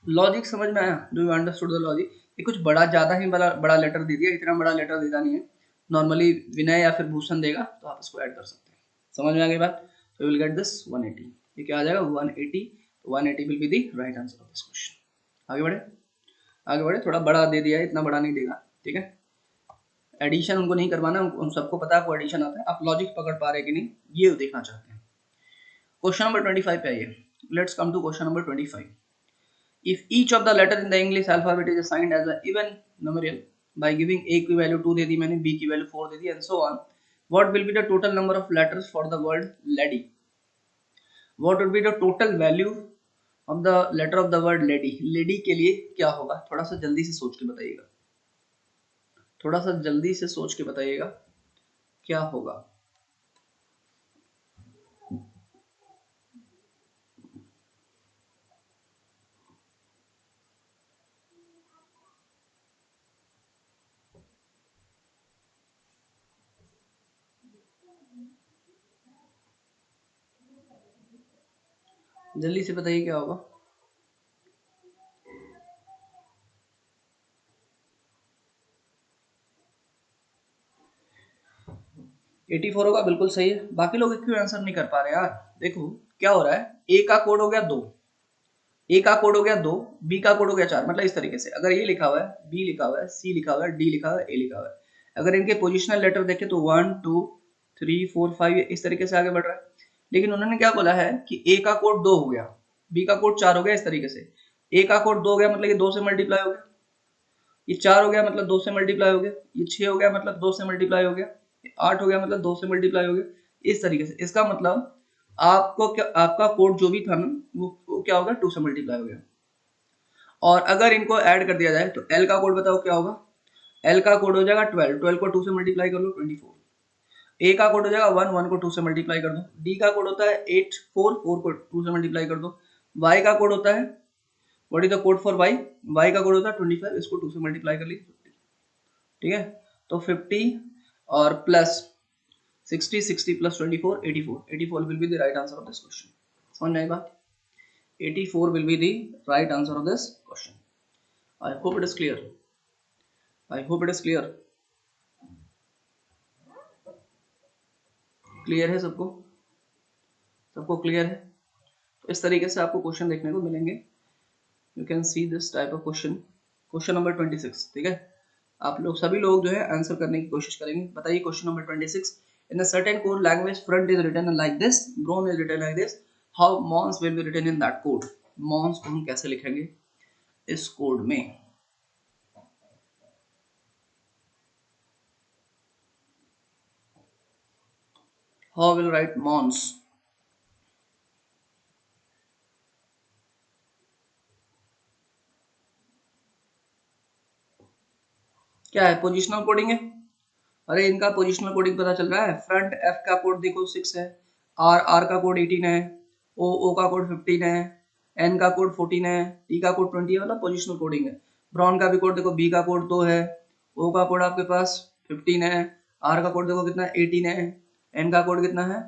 लॉजिक समझ में आया? Do you understood the logic? ये कुछ बड़ा ज्यादा ही बड़ा बड़ा लेटर दे दिया, इतना बड़ा लेटर देता नहीं है, नॉर्मली विनय या फिर भूषण देगा, तो आप इसको ऐड कर सकते हैं। समझ में आ गई बात? तो यू विल गेट दिस 180, ये क्या आ जाएगा? 180, 180 will be the right answer of this question. आगे बढ़े, आगे बढ़े, थोड़ा बड़ा दे दिया है, इतना बड़ा नहीं देगा, ठीक है। एडिशन उनको नहीं करवाना, उन सबको पता है आपको एडिशन आता है, आप लॉजिक पकड़ पा रहे कि नहीं ये देखना चाहते हैं। क्वेश्चन नंबर 25 पे आइए, let's come to question number 25। If each of the letter in the English alphabet is assigned as an even numeral by giving A की value 2 दे दी मैंने, B की value 4 they the, and so on, what will be the total number of letters for the word lady? What would be the total value of the letter of the word lady? Lady के लिए क्या होगा? थोड़ा सा जल्दी से सोच के बताइएगा, थोड़ा सा जल्दी से सोच के बताइएगा क्या होगा। जल्दी से बताइए क्या होगा। 84 होगा, बिल्कुल सही है। बाकी लोग क्यों आंसर नहीं कर पा रहे यार? देखो क्या हो रहा है, ए का कोड हो गया 2, ए का कोड हो गया 2, बी का कोड हो गया 4, मतलब इस तरीके से अगर ये लिखा हुआ है, बी लिखा हुआ है, सी लिखा हुआ है, डी लिखा हुआ है, ए लिखा हुआ है, अगर इनके पोजिशनल लेटर देखे तो 1 2 3 4 5 इस तरीके से आगे बढ़ रहा है। लेकिन उन्होंने क्या बोला है कि ए का कोड 2 हो गया, बी का कोड 4 हो गया, इस तरीके से ए का कोड 2 हो गया मतलब ये 2 से मल्टीप्लाई हो गया, ये 4 हो गया मतलब 2 से मल्टीप्लाई हो गया, ये 6 हो गया मतलब 2 से मल्टीप्लाई हो गया, 8 हो गया मतलब 2 से मल्टीप्लाई हो गया, इस तरीके से। इसका मतलब आपको क्या, आपका कोड जो भी था ना वो क्या होगा? 2 से मल्टीप्लाई हो गया। और अगर इनको ऐड कर दिया जाए तो एल का कोड बताओ क्या होगा? एल का कोड हो जाएगा 12, 12 को 2 से मल्टीप्लाई कर लो 24, ए का कोड हो जाएगा 1, 1 को 2 से मल्टीप्लाई कर दो, डी का कोड होता है 8, 4, 4 को 2 से मल्टीप्लाई कर दो, वाई का कोड होता है, what is the code for Y? Y का कोड होता है 25, इसको 2 से मल्टीप्लाई कर लीजिए, ठीक है। तो 50 और plus 60, 60 plus 24, 84, 84 will be the right answer of this question. समझ में आई बात? 84 will be the right answer of this question. I hope it is clear. I hope it is clear. Clear है सबको? सबको क्लियर है? तो इस तरीके से आपको क्वेश्चन देखने को मिलेंगे। You can see this type of question. Question number 26, ठीक है। आप लोग सभी लोग जो है आंसर करने की कोशिश करेंगे। बताइए question number 26, in a certain code language front is written like this, brown is written like this, how mons will be written in that code? Mons को हम कैसे लिखेंगे इस कोड में? How will write mons? क्या है? Positional coding है। अरे इनका पोजिशनल कोडिंग पता चल रहा है। फ्रंट एफ का कोड देखो 6 है, आर, आर का कोड 18 है, ओ, ओ का कोड 15 है, एन का कोड 14 है, टी का कोड 20 है, मतलब पोजिशनल कोडिंग है। ब्राउन का भी कोड देखो, बी का कोड 2 है, ओ का कोड आपके पास 15 है, आर का कोड देखो कितना है 18 है, एन का कोड कितना है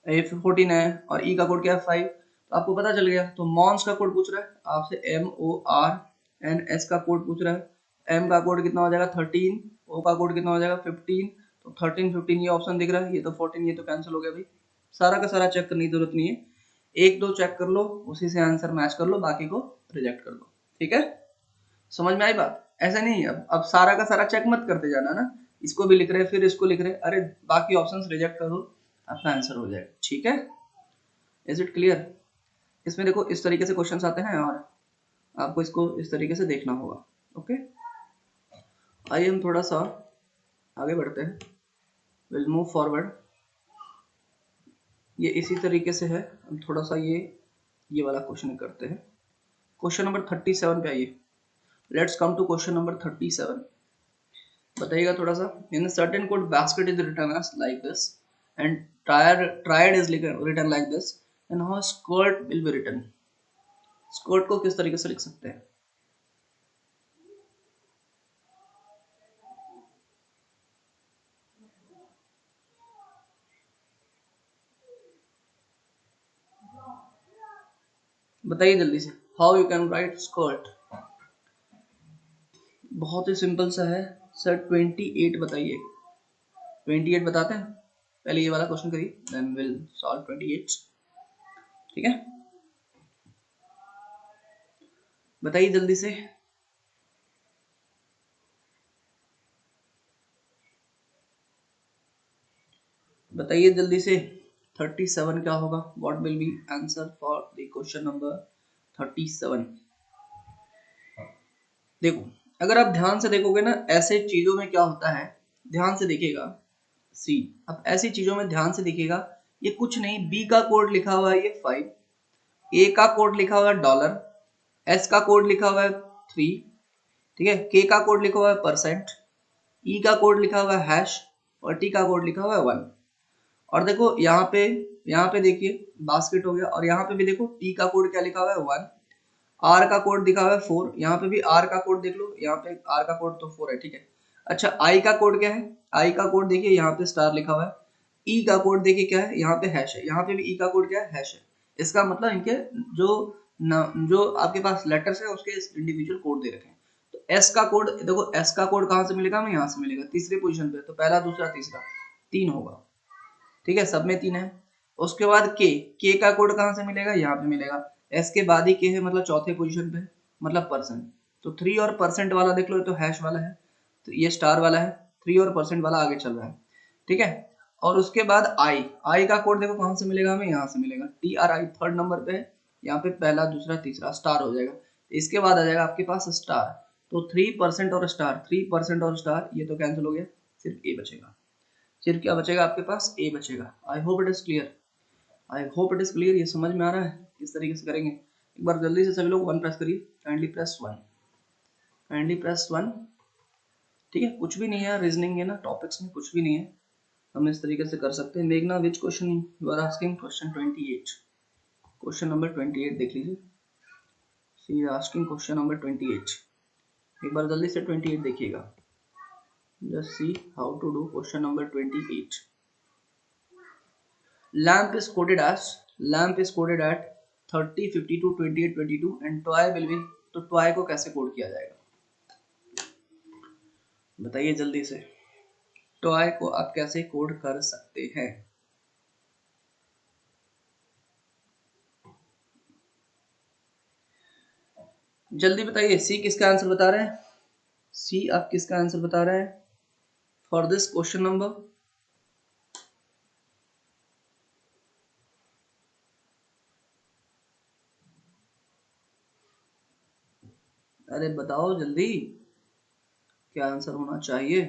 14 है, और ई का कोड क्या है 5। तो आपको पता चल गया। तो मॉन्स का कोड पूछ रहा है आपसे, MORNS का कोड पूछ रहा है। M का कोड कितना हो जाएगा 13, O का कोड कितना हो जाएगा 15। तो 13 15 ये ऑप्शन दिख रहा है, ये तो 14, ये तो कैंसिल हो गया भाई। सारा का सारा चेक करने की जरूरत नहीं है, एक दो चेक कर लो, उसी से आंसर मैच कर लो, बाकी को रिजेक्ट कर दो। ठीक है, समझ में आई बात? ऐसा नहीं, अब सारा का सारा चेक मत करते जाना ना, इसको भी लिख रहे फिर इसको लिख रहे, अरे बाकी ऑप्शंस रिजेक्ट कर दो, आपका आंसर हो जाएगा। ठीक है, इज इट क्लियर? इसमें देखो इस तरीके से क्वेश्चंस आते हैं और आपको इसको इस तरीके से देखना होगा। ओके, आइए हम थोड़ा सा आगे बढ़ते हैं, विल मूव फॉरवर्ड। ये इसी तरीके से है, हम थोड़ा सा ये वाला क्वेश्चन करते हैं। क्वेश्चन नंबर 37 पे आइए, let's come to question number 37। बताइएगा थोड़ा सा। In certain code basket is return as like this and tried is return like this, and how skirt will be return. Skirt को किस तरीके से लिख सकते हैं? बताइए जल्दी से, how you can write skirt. बहुत ही सिंपल सा है सर। 28 बताइए, 28 बताते हैं। पहले ये वाला क्वेश्चन करिए, देन विल सॉल्व 28। ठीक है, बताइए जल्दी से। बताइए जल्दी से, 37 क्या होगा? What will be answer for the question number 37? देखो, अगर आप ध्यान से देखोगे ना, ऐसे चीजों में क्या होता है, ध्यान से देखिएगा। सी, अब ऐसी चीजों में ध्यान से देखिएगा, ये कुछ नहीं, बी का कोड लिखा हुआ है ये 5, ए का कोड लिखा हुआ है डॉलर, एस का कोड लिखा हुआ है 3, ठीक है, के का कोड लिखा हुआ है परसेंट, ई का कोड लिखा हुआ है हैश, और टी का कोड लिखा हुआ है 1। और देखो यहाँ पे देखिए बास्केट हो गया, और यहाँ पे भी देखो टी का कोड क्या लिखा हुआ है 1, आर का कोड दिखा हुआ है 4, यहाँ पे भी आर का कोड देख लो, यहाँ पे आर का कोड तो 4 है। ठीक है, अच्छा आई का कोड क्या है? आई का कोड देखिए यहाँ पे स्टार लिखा हुआ है। ई का कोड देखिए क्या है, यहाँ पे हैश है, यहाँ पे भी ई का कोड क्या है, हैश है। इसका मतलब इनके जो जो आपके पास लेटर्स है उसके इंडिविजुअल कोड दे रखे हैं। तो एस का कोड देखो, एस का कोड कहाँ से मिलेगा? हमें यहाँ से मिलेगा, तीसरी पोजीशन पे, तो पहला दूसरा तीसरा 3 होगा। ठीक है, सब में 3 है। उसके बाद के का कोड कहाँ से मिलेगा? यहाँ पे मिलेगा। एस के बाद ही के है, मतलब चौथे पोजीशन पे, मतलब परसेंट। तो 3 और परसेंट वाला देख लो, ये तो हैश वाला है, तो ये स्टार वाला है, 3 और परसेंट वाला आगे चल रहा है। ठीक है, और उसके बाद आई का कोड देखो कहाँ से मिलेगा? हमें यहाँ से मिलेगा, TRI थर्ड नंबर पे है, यहाँ पे पहला दूसरा तीसरा स्टार हो जाएगा। इसके बाद आ जाएगा आपके पास स्टार। तो 3% और स्टार, 3% और स्टार, ये तो कैंसिल हो गया, सिर्फ ए बचेगा। सिर्फ क्या बचेगा आपके पास? ए बचेगा। I hope it is clear, I hope it is clear. ये समझ में आ रहा है किस तरीके से करेंगे? एक बार जल्दी से सभी लोग 1 प्रेस करिए, काइंडली प्रेस 1, काइंडली प्रेस 1। ठीक है, कुछ भी नहीं है, रीजनिंग है ना, टॉपिक्स में कुछ भी नहीं है, हम इस तरीके से कर सकते हैं। देखना which question you are asking, question 28, question number 28 देख लीजिए। सी आस्किंग क्वेश्चन नंबर 28, एक बार जल्दी से 28 देखिएगा। Just see how to do question number 28। lamp is coded as lamp is coded at 30 52 28 22 and toy will be, तो toy को कैसे code किया जाएगा? बताइए जल्दी से, टॉय को आप कैसे कोड कर सकते हैं? जल्दी बताइए, सी किसका आंसर बता रहे हैं? सी आप किसका आंसर बता रहे हैं फॉर दिस क्वेश्चन नंबर? अरे बताओ जल्दी, क्या आंसर होना चाहिए?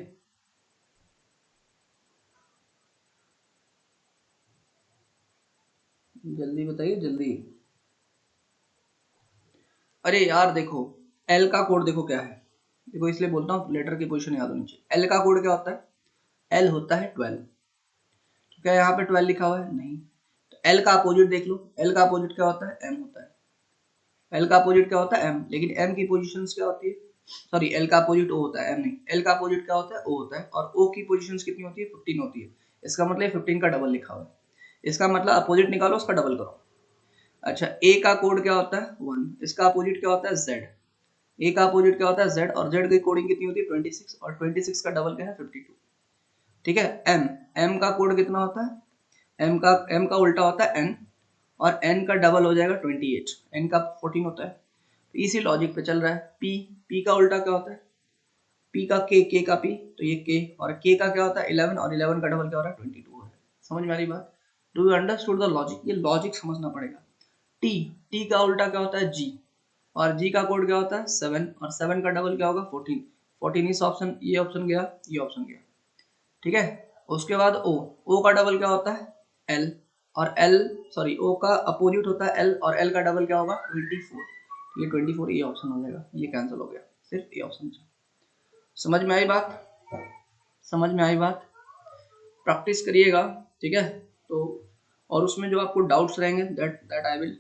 जल्दी बताइए जल्दी। अरे यार देखो, एल का कोड देखो क्या है, देखो इसलिए बोलता हूँ लेटर की पोजीशन याद होनी चाहिए। एल का कोड क्या होता है? एल होता है 12, तो क्या यहाँ पे 12 लिखा हुआ है? नहीं। तो एल का अपोजिट देख लो, एल का अपोजिट क्या होता है? एम होता है। एल का अपोजिट क्या होता है? एम, लेकिन एम की पोजीशंस क्या होती है? सॉरी, एल का अपोजिट ओ होता है, एम नहीं, एल का अपोजिट क्या होता है? ओ होता है, और ओ की पोजीशंस कितनी होती है? 15 होती है। इसका मतलब 15 का डबल लिखा हुआ है, इसका मतलब अपोजिट निकालो, उसका डबल करो। अच्छा ए का कोड क्या होता है 1, इसका अपोजिट क्या होता है z, ए का अपोजिट क्या होता है z, और z की कोडिंग कितनी होती है 26, और 26 का डबल क्या है 52। ठीक है। m, m का कोड कितना होता है, m का उल्टा होता है n, और n का डबल हो जाएगा 28, n का 14 होता है। तो इसी लॉजिक पे चल रहा है। p, p का उल्टा क्या होता है, p का k का p, तो ये k, और k का क्या होता है 11, और 11 का डबल क्या हो रहा है 22 है। समझ में आ रही बात? Do you understood the logic? ये लॉजिक समझना पड़ेगा। t, t का उल्टा क्या होता है g, और g का कोड क्या होता है 7, और 7 का डबल क्या होगा 14, 14 इस ऑप्शन, ये ऑप्शन गया, ये ऑप्शन गया। ठीक है। उसके बाद o, o का डबल क्या होता है l, और l, सॉरी o का अपोजिट होता है l, और l का डबल क्या होगा 24, ये 24, ये ऑप्शन हो जाएगा, ये कैंसिल हो गया, सिर्फ ये ऑप्शन। समझ में आई बात? समझ में आई बात? प्रैक्टिस करिएगा, ठीक है। तो और उसमें जो आपको डाउट्स रहेंगे दैट आई विल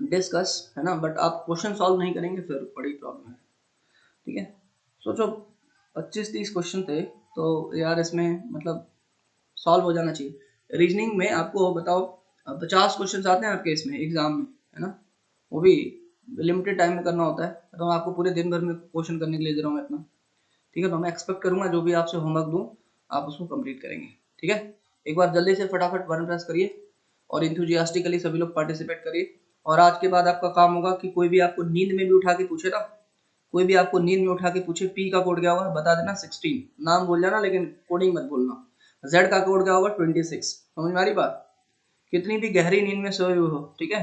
डिस्कस, है ना, बट आप क्वेश्चन सॉल्व नहीं करेंगे फिर बड़ी प्रॉब्लम है। ठीक है। सोचो 25-30 क्वेश्चन थे, तो यार इसमें मतलब सॉल्व हो जाना चाहिए। रीजनिंग में आपको बताओ 50 क्वेश्चन आते हैं आपके इसमें एग्जाम में, है ना, वो भी लिमिटेड टाइम में करना होता है, तो आपको पूरे दिन भर में क्वेश्चन करने के लिए दे रहा हूँ मैं इतना। ठीक है। तो मैं एक्सपेक्ट करूंगा जो भी आपसे होमवर्क दूं आप उसको कंप्लीट करेंगे। ठीक है। एक बार जल्दी से फटाफट बटन प्रेस करिए, और इंथुजियास्टिकली सभी लोग पार्टिसिपेट करिए। और आज के बाद आपका काम होगा कि कोई भी आपको नींद में भी उठा के पूछे ना, कोई भी आपको नींद में उठा के पूछे पी का कोड क्या होगा बता देना 16, नाम बोल जाना लेकिन कोडिंग मत भूलना। जेड का कोड क्या होगा 26। समझ में आ रही बात? कितनी भी गहरी नींद में सोए हुए हो, ठीक है,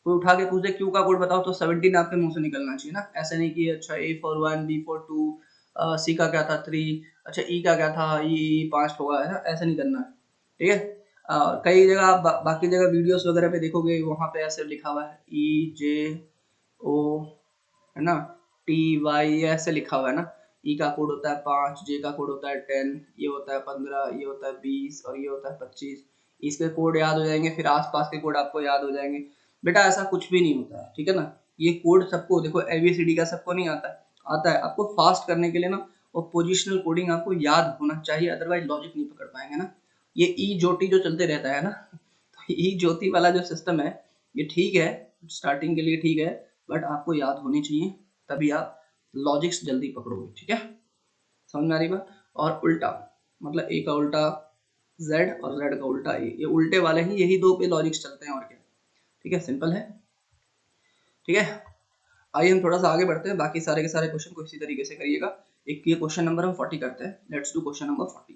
कोई उठा के पूछे क्यू का कोड बताओ तो 17 आपके मुंह से निकलना चाहिए ना। ऐसे नहीं कि अच्छा ए फॉर 1, बी फॉर 2, सी का क्या था 3, अच्छा ई का क्या था, ई 5 होगा, है ना, ऐसे नहीं करना है। ठीक है। कई जगह आप बाकी जगह वीडियोस वगैरह पे देखोगे वहां पे ऐसे लिखा हुआ है ई जे ओ, है ना, टी वाई, ऐसे लिखा हुआ है ना। ई का कोड होता है 5, जे का कोड होता है 10, ये होता है 15, ये होता है 20, और ये होता है 25। इसके कोड याद हो जाएंगे, फिर आसपास के कोड आपको याद हो जाएंगे। बेटा ऐसा कुछ भी नहीं होता है, ठीक है ना। ये कोड सबको देखो, एबीसीडी का सबको नहीं आता है, आता है आपको फास्ट करने के लिए ना, और पोजिशनल कोडिंग आपको याद होना चाहिए, अदरवाइज लॉजिक नहीं पकड़ पाएंगे ना। ये ई ज्योति जो चलते रहता है ना, तो ई ज्योति वाला जो सिस्टम है ये ठीक है, स्टार्टिंग के लिए ठीक है, बट आपको याद होनी चाहिए, तभी आप लॉजिक्स जल्दी पकड़ोगे। ठीक है। समझ में आ रही बात? और उल्टा मतलब ए का उल्टा जेड, और जेड का उल्टा ए, ये उल्टे वाले ही यही दो पे लॉजिक्स चलते हैं, और क्या। ठीक है, सिंपल है। ठीक है। आइए हम थोड़ा सा आगे बढ़ते हैं, बाकी सारे के सारे क्वेश्चन को इसी तरीके से करिएगा। एक ये क्वेश्चन नंबर हम 40 करते हैं। Let's do question number 40।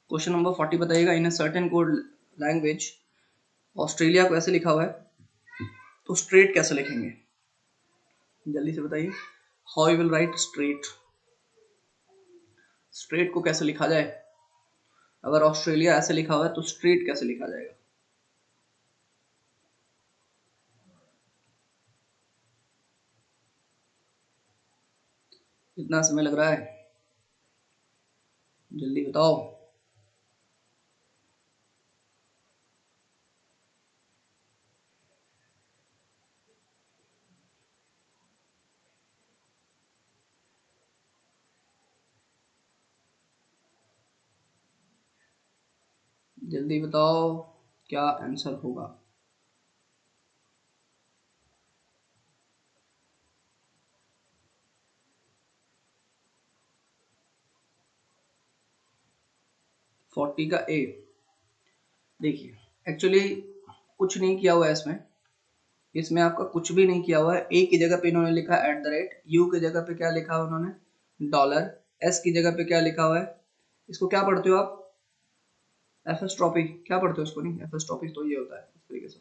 Question number 40 बताइएगा, in a certain code language Australia को ऐसे लिखा हुआ है, तो स्ट्रेट कैसे लिखेंगे जल्दी से बताइए। How you will write straight, straight को कैसे लिखा जाए? अगर ऑस्ट्रेलिया ऐसे लिखा हुआ है तो स्ट्रेट कैसे लिखा जाएगा? कितना समय लग रहा है, जल्दी बताओ। जल्दी बताओ क्या आंसर होगा। फोर्टी का ए, देखिए एक्चुअली कुछ नहीं किया हुआ है इसमें, इसमें आपका कुछ भी नहीं किया हुआ है। ए की जगह पे इन्होंने लिखा एट द रेट, यू की जगह पे क्या लिखा है उन्होंने डॉलर, एस की जगह पे क्या लिखा हुआ है, इसको क्या पढ़ते हो आप, एफएस्ट्रॉपी, क्या पढ़ते हो उसको? नहीं, एफएस्ट्रॉपी तो ये होता है इस तरीके से,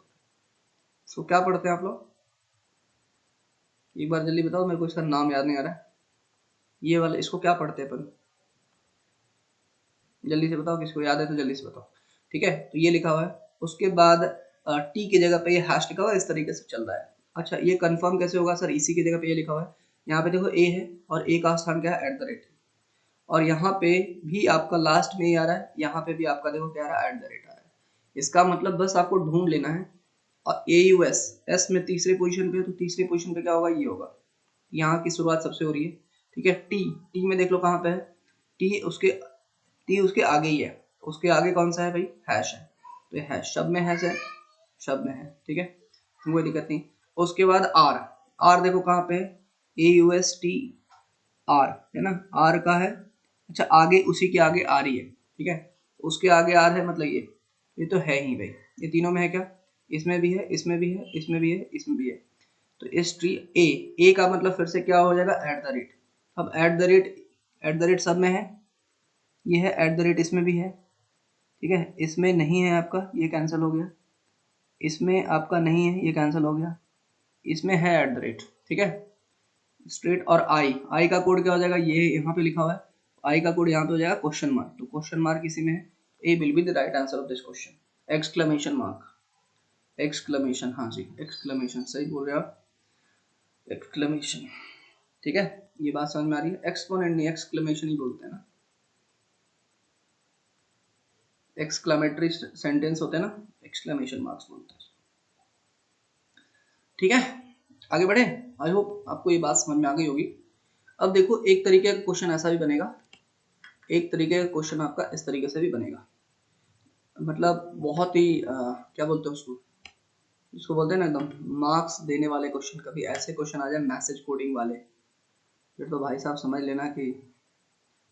इसको क्या पढ़ते हैं आप लोग? एक बार जल्दी बताओ, मेरे को इसका नाम याद नहीं आ रहा है, ये वाला इसको क्या पढ़ते हैं अपन? जल्दी से बताओ, किसको याद है तो जल्दी से बताओ। ठीक है, तो ये लिखा हुआ है, उसके बाद टी की जगह पे ये हैश लिखा हुआ है, इस तरीके से चल रहा है। अच्छा, ये कंफर्म कैसे होगा सर? इसी की जगह पे ये लिखा हुआ है, यहाँ पे देखो ए है, और ए का स्थान क्या है एट द रेट, और यहाँ पे भी आपका लास्ट में ही आ रहा है, यहाँ पे भी आपका देखो क्या आ रहा है एट द रेट आ रहा है। इसका मतलब बस आपको ढूंढ लेना है, और ए यू एस, एस में तीसरे पोजीशन पे है, तो तीसरे पोजीशन पे क्या होगा, ये होगा, यहाँ की शुरुआत सबसे हो रही है। ठीक है। टी, टी में देख लो कहाँ पे है, टी उसके, टी उसके आगे ही है, उसके आगे कौन सा है भाई, हैश है, तो ये हैश, सब में हैश है, शब्द में है, ठीक है, कोई दिक्कत नहीं। उसके बाद आर, आर देखो कहाँ पे है, AUSTR है ना, आर का है। अच्छा आगे उसी के आगे आ रही है, ठीक है, उसके आगे आर है, मतलब ये तो है ही भाई, ये तीनों में है क्या, इसमें भी है, इसमें भी है, इसमें भी है, इसमें भी है। तो इस ट्री ए का मतलब फिर से क्या हो जाएगा, एट द रेट। अब एट द रेट सब में है, ये है एट द रेट, इसमें भी है, ठीक है, इसमें नहीं है आपका, ये कैंसिल हो गया, इसमें आपका नहीं है, ये कैंसिल हो गया, इसमें है एट द रेट, ठीक है, स्ट्रेट। और आई का कोड क्या हो जाएगा, ये यहाँ पे लिखा हुआ है, आई का कोड यहाँ पे हो जाएगा क्वेश्चन मार्क, तो क्वेश्चन मार्क इसी में है, A will be the right answer of this question. Exclamation mark, exclamation, हाँ जी एक्सक्लेमेशन, सही बोल रहे हो आप, एक्सक्लेमेशन, ठीक है, ये बात समझ में आ रही है। एक्सपोनेंट नहीं, एक्सक्लेमेशन ही बोलते हैं ना, एक्सक्लेमेटरी सेंटेंस होते हैं ना, एक्सक्लेमेशन मार्क्स बोलते हैं, ठीक है। आगे बढ़े, आई होप आपको ये बात समझ में आ गई होगी। अब देखो एक तरीके का क्वेश्चन ऐसा भी बनेगा, एक तरीके का क्वेश्चन आपका इस तरीके से भी बनेगा, मतलब बहुत ही क्या बोलते हैं उसको, जिसको बोलते हैं ना एकदम मार्क्स देने वाले क्वेश्चन। कभी ऐसे क्वेश्चन आ जाए मैसेज कोडिंग वाले, फिर तो भाई साहब समझ लेना कि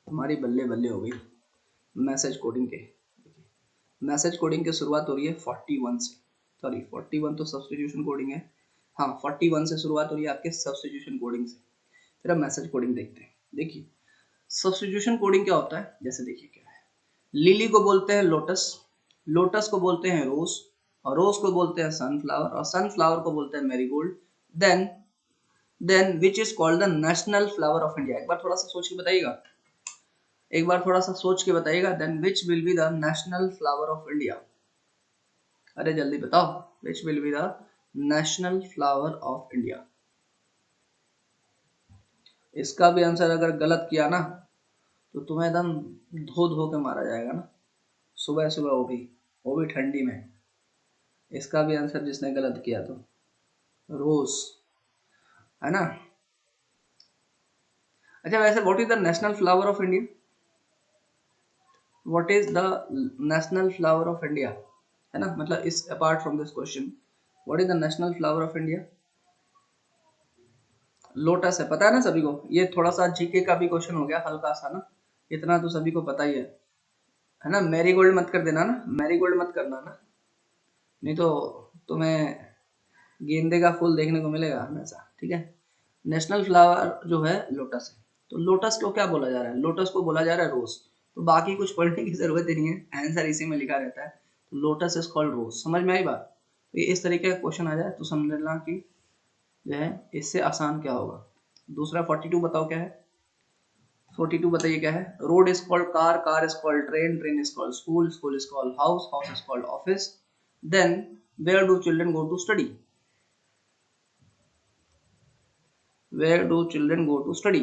तुम्हारी बल्ले बल्ले हो गई। मैसेज कोडिंग के, मैसेज कोडिंग की शुरुआत हो रही है 41 से, सॉरी 41 तो सब्स्टिट्यूशन कोडिंग है, हाँ 41 से शुरुआत हो रही है आपके सब्स्टिट्यूशन कोडिंग से। फिर हम मैसेज कोडिंग देखते हैं। देखिए सब्स्टिट्यूशन कोडिंग क्या होता है, जैसे देखिए क्या है, लिली को बोलते हैं लोटस, लोटस को बोलते हैं रोज, और रोज को बोलते हैं सनफ्लावर, और सनफ्लावर को बोलते हैं marigold. Then which is called the national flower of India. एक बार थोड़ा सा सोच के बताइएगा, एक बार थोड़ा सा सोच के बताइएगा, then which will be the national flower of India. अरे जल्दी बताओ, which will be the national flower of India. इसका भी आंसर अगर गलत किया ना तो तुम्हें एकदम धो धो के मारा जाएगा ना, सुबह सुबह, वो भी ठंडी में। इसका भी आंसर जिसने गलत किया तो रोज, है ना। अच्छा वैसे what is the national flower of India, what is the national flower of India, है ना, मतलब इस apart from this question what is the national flower of India. Lotus है, पता है ना सभी को, ये थोड़ा सा जीके का भी क्वेश्चन हो गया हल्का सा ना, इतना तो सभी को पता ही है ना। मैरीगोल्ड मत कर देना ना, मैरीगोल्ड मत करना ना, नहीं तो तुम्हें गेंदे का फूल देखने को मिलेगा हमेशा, ठीक है। नेशनल फ्लावर जो है लोटस है, तो लोटस को क्या बोला जा रहा है, लोटस को बोला जा रहा है रोज, तो बाकी कुछ पढ़ने की जरूरत ही नहीं है, आंसर इसी में लिखा रहता है, तो लोटस इज कॉल्ड रोज। समझ में आई बात, तो ये इस तरीके का क्वेश्चन आ जाए तो समझ लेना कि जो है इससे आसान क्या होगा। दूसरा 42 बताओ क्या है, 42 बताइए क्या है। Road is called car, car is called train, train is called school, school is called house, house is called office, then where do children go to study, where do children go to study,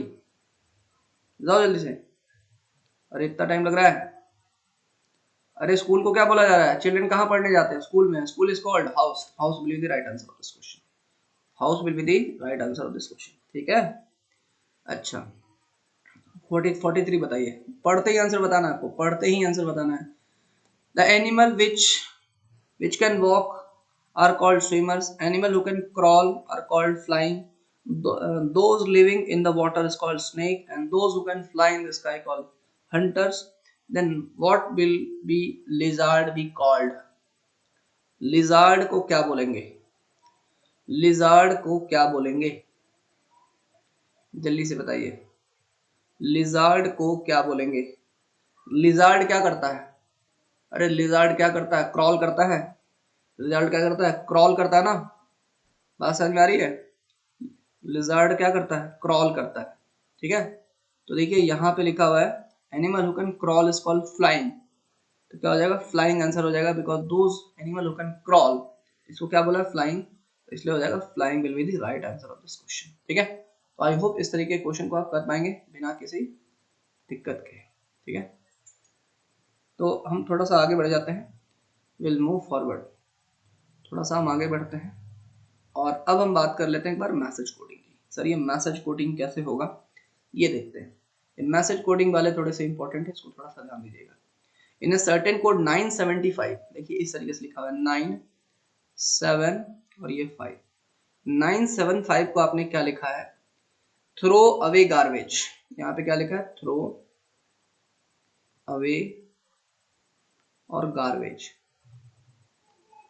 जाओ जल्दी से, अरे इतना time लग रहा है। अरे school को क्या बोला जा रहा है, चिल्ड्रन कहाँ पढ़ने जाते हैं, स्कूल में, school is called house, house will be the right answer of this question, house will be the right answer of this question, ठीक है। अच्छा 43 बताइए, पढ़ते ही आंसर बताना है आपको, पढ़ते ही आंसर बताना है। The animal which can walk are called swimmers, animal who can crawl are called flying, those living in the water is called snake, and those who can fly in the sky called hunters. Then what will be lizard be called, lizard को क्या बोलेंगे, lizard को क्या बोलेंगे, जल्दी से बताइए, lizard को क्या बोलेंगे। lizard क्या करता है, अरे lizard क्या करता है, क्रॉल करता है, lizard क्या करता है, क्रॉल करता है ना, बात समझ में आ रही है। लिजर्ड क्या करता है, क्रॉल करता है, ठीक है। तो देखिए यहाँ पे लिखा हुआ है animal who can crawl is called flying, तो क्या हो जाएगा, फ्लाइंग आंसर हो जाएगा, because those animal who can crawl, इसको क्या बोला है, फ्लाइंग, तो इसलिए हो जाएगा flying will be the right answer of this question, ठीक है। तो आई होप इस तरीके के क्वेश्चन को आप कर पाएंगे बिना किसी दिक्कत के, ठीक है। तो हम थोड़ा सा आगे बढ़ जाते हैं, विल मूव फॉरवर्ड, थोड़ा सा हम आगे बढ़ते हैं, और अब हम बात कर लेते हैं एक बार मैसेज कोडिंग की। सर ये मैसेज कोडिंग कैसे होगा ये देखते हैं, ये मैसेज कोडिंग वाले थोड़े से इंपॉर्टेंट है, इसको थोड़ा सा ध्यान दीजिएगा। इन अ सर्टेन कोड 975, देखिए इस तरीके से लिखा हुआ है 7 और ये 5। 975 को आपने क्या लिखा है, थ्रो अवे गार्बेज। यहाँ पे क्या लिखा है, थ्रो अवे और गार्बेज।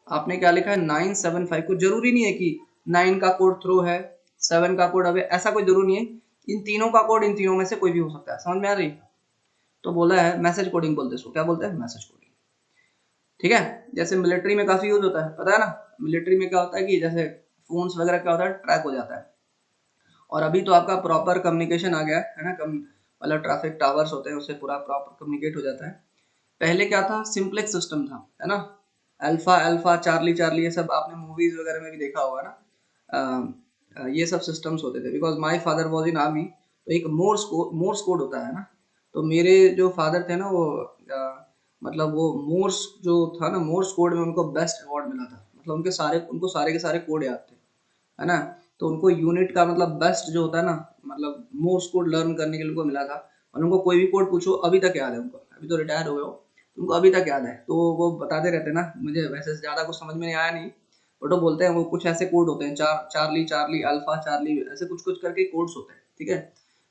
आपने क्या लिखा है 975 को। जरूरी नहीं है कि 9 का कोड थ्रो है, 7 का कोड अवे, ऐसा कोई जरूरी नहीं है। इन तीनों का कोड इन तीनों में से कोई भी हो सकता है। समझ में आ रही? तो बोला है मैसेज कोडिंग बोलते हैं इसको। क्या बोलते हैं, मैसेज कोडिंग। ठीक है, जैसे मिलिट्री में काफी यूज होता है, पता है ना। मिलिट्री में क्या होता है कि जैसे फोन्स वगैरह क्या होता है, ट्रैक हो जाता है। और अभी तो आपका प्रॉपर कम्युनिकेशन आ गया है ना, मतलब ट्रैफिक टावर्स होते हैं, उससे पूरा प्रॉपर कम्युनिकेट हो जाता है। पहले क्या था, सिंप्लेक्स सिस्टम था, है ना। अल्फा अल्फा, चार्ली चार्ली, ये सब आपने मूवीज वगैरह में भी देखा होगा ना। ये सब सिस्टम्स होते थे। Because my father was in army, तो एक मोर्स कोड होता है ना। तो मेरे जो फादर थे ना, वो मतलब वो मोर्स जो था ना, मोर्स कोड में उनको बेस्ट अवार्ड मिला था। मतलब उनको सारे के सारे कोड याद थे, है ना। तो उनको यूनिट का मतलब बेस्ट जो होता है ना, मतलब मोर्स कोड लर्न करने के लिए उनको मिला था। और उनको कोई भी कोड पूछो अभी तक याद है उनको। अभी तो रिटायर हुए हो, उनको अभी तक याद है। तो वो बताते रहते हैं ना, मुझे वैसे ज्यादा कुछ समझ में नहीं आया नहीं, बट वो बोलते हैं वो कुछ ऐसे कोड होते हैं, चार्ली चार्ली, अल्फा चार्ली, ऐसे कुछ कुछ करके कोड्स होते हैं। ठीक है,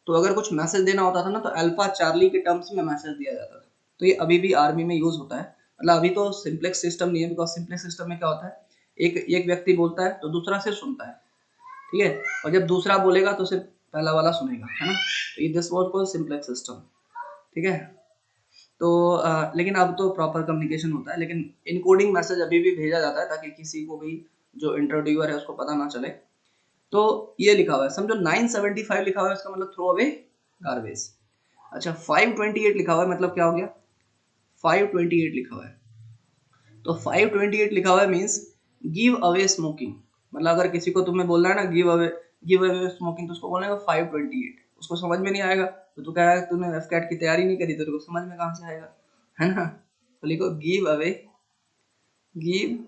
तो अगर कुछ मैसेज देना होता था ना, तो अल्फा चार्ली के टर्म्स में मैसेज दिया जाता था। तो ये अभी भी आर्मी में यूज होता है। मतलब अभी तो सिंप्लेक्स सिस्टम नहीं है, बिकॉज सिंप्लेक्स सिस्टम में क्या होता है, एक एक व्यक्ति बोलता है तो दूसरा सिर्फ सुनता है। ठीक है, और जब दूसरा बोलेगा तो सिर्फ पहला वाला सुनेगा, है ना। तो ये this was called simplex system. ठीक है, तो लेकिन अब तो प्रॉपर कम्युनिकेशन होता है, लेकिन इनकोडिंग मैसेज अभी भी भेजा जाता है, ताकि किसी को भी जो इंट्रोड्यूसर है उसको पता ना चले। तो ये लिखा हुआ है, समझो 975 लिखा हुआ है, इसका मतलब थ्रो अवे गार्बेज। अच्छा, 528 लिखा हुआ है, मतलब क्या हो गया, 528 लिखा हुआ है। तो 528 लिखा हुआ है मीन्स गिव अवे स्मोकिंग। मतलब अगर किसी को तुम्हें बोलना है ना गिव अवे स्मोकिंग, तो उसको बोलना है 528। उसको समझ में नहीं आएगा तो तू कहेगा तूने एफकैट की तैयारी नहीं करी, तेरे को समझ में कहाँ से आएगा, है ना। तो लिखो गिव अवे गिव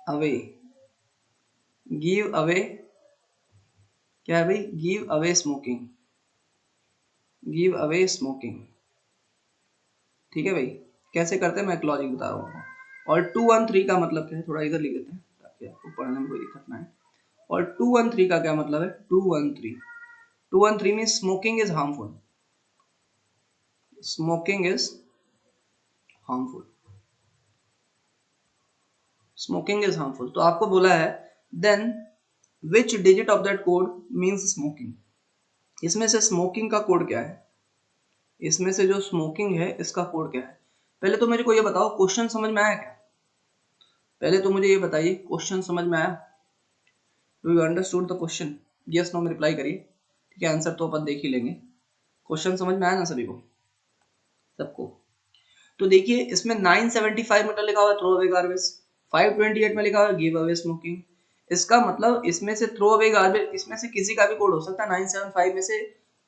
अवे। क्या है भाई, गिव अवे स्मोकिंग। ठीक है भाई, कैसे करते हैं मैं एक लॉजिक बता रहा हूँ। और 213 का मतलब क्या है, थोड़ा इधर लिख देते हैं ताकि आपको पढ़ने में कोई दिक्कत ना आए। और 213 का क्या मतलब है, 213 means smoking is harmful. Smoking is harmful smoking is harmful. तो आपको बोला है then which digit of that code means smoking. इसमें से स्मोकिंग का कोड क्या है, इसमें से जो स्मोकिंग है इसका कोड क्या है। पहले तो मुझे को ये बताओ, क्वेश्चन समझ में आया क्या। पहले तो मुझे ये बताइए, क्वेश्चन समझ में आया, do you understood the question. Yes no में रिप्लाई करिए। ठीक है, आंसर तो अपन देख ही लेंगे। क्वेश्चन समझ में आया ना सभी को, सबको। तो देखिए, इसमें 975 मीटर लिखा हुआ है थ्रो अवे गार्बेज, 528 में लिखा हुआ है गिव अवे स्मोकिंग। इसका मतलब इसमें से थ्रो अवे गार्बेज, इसमें से किसी का भी कोड हो सकता है। 975 में से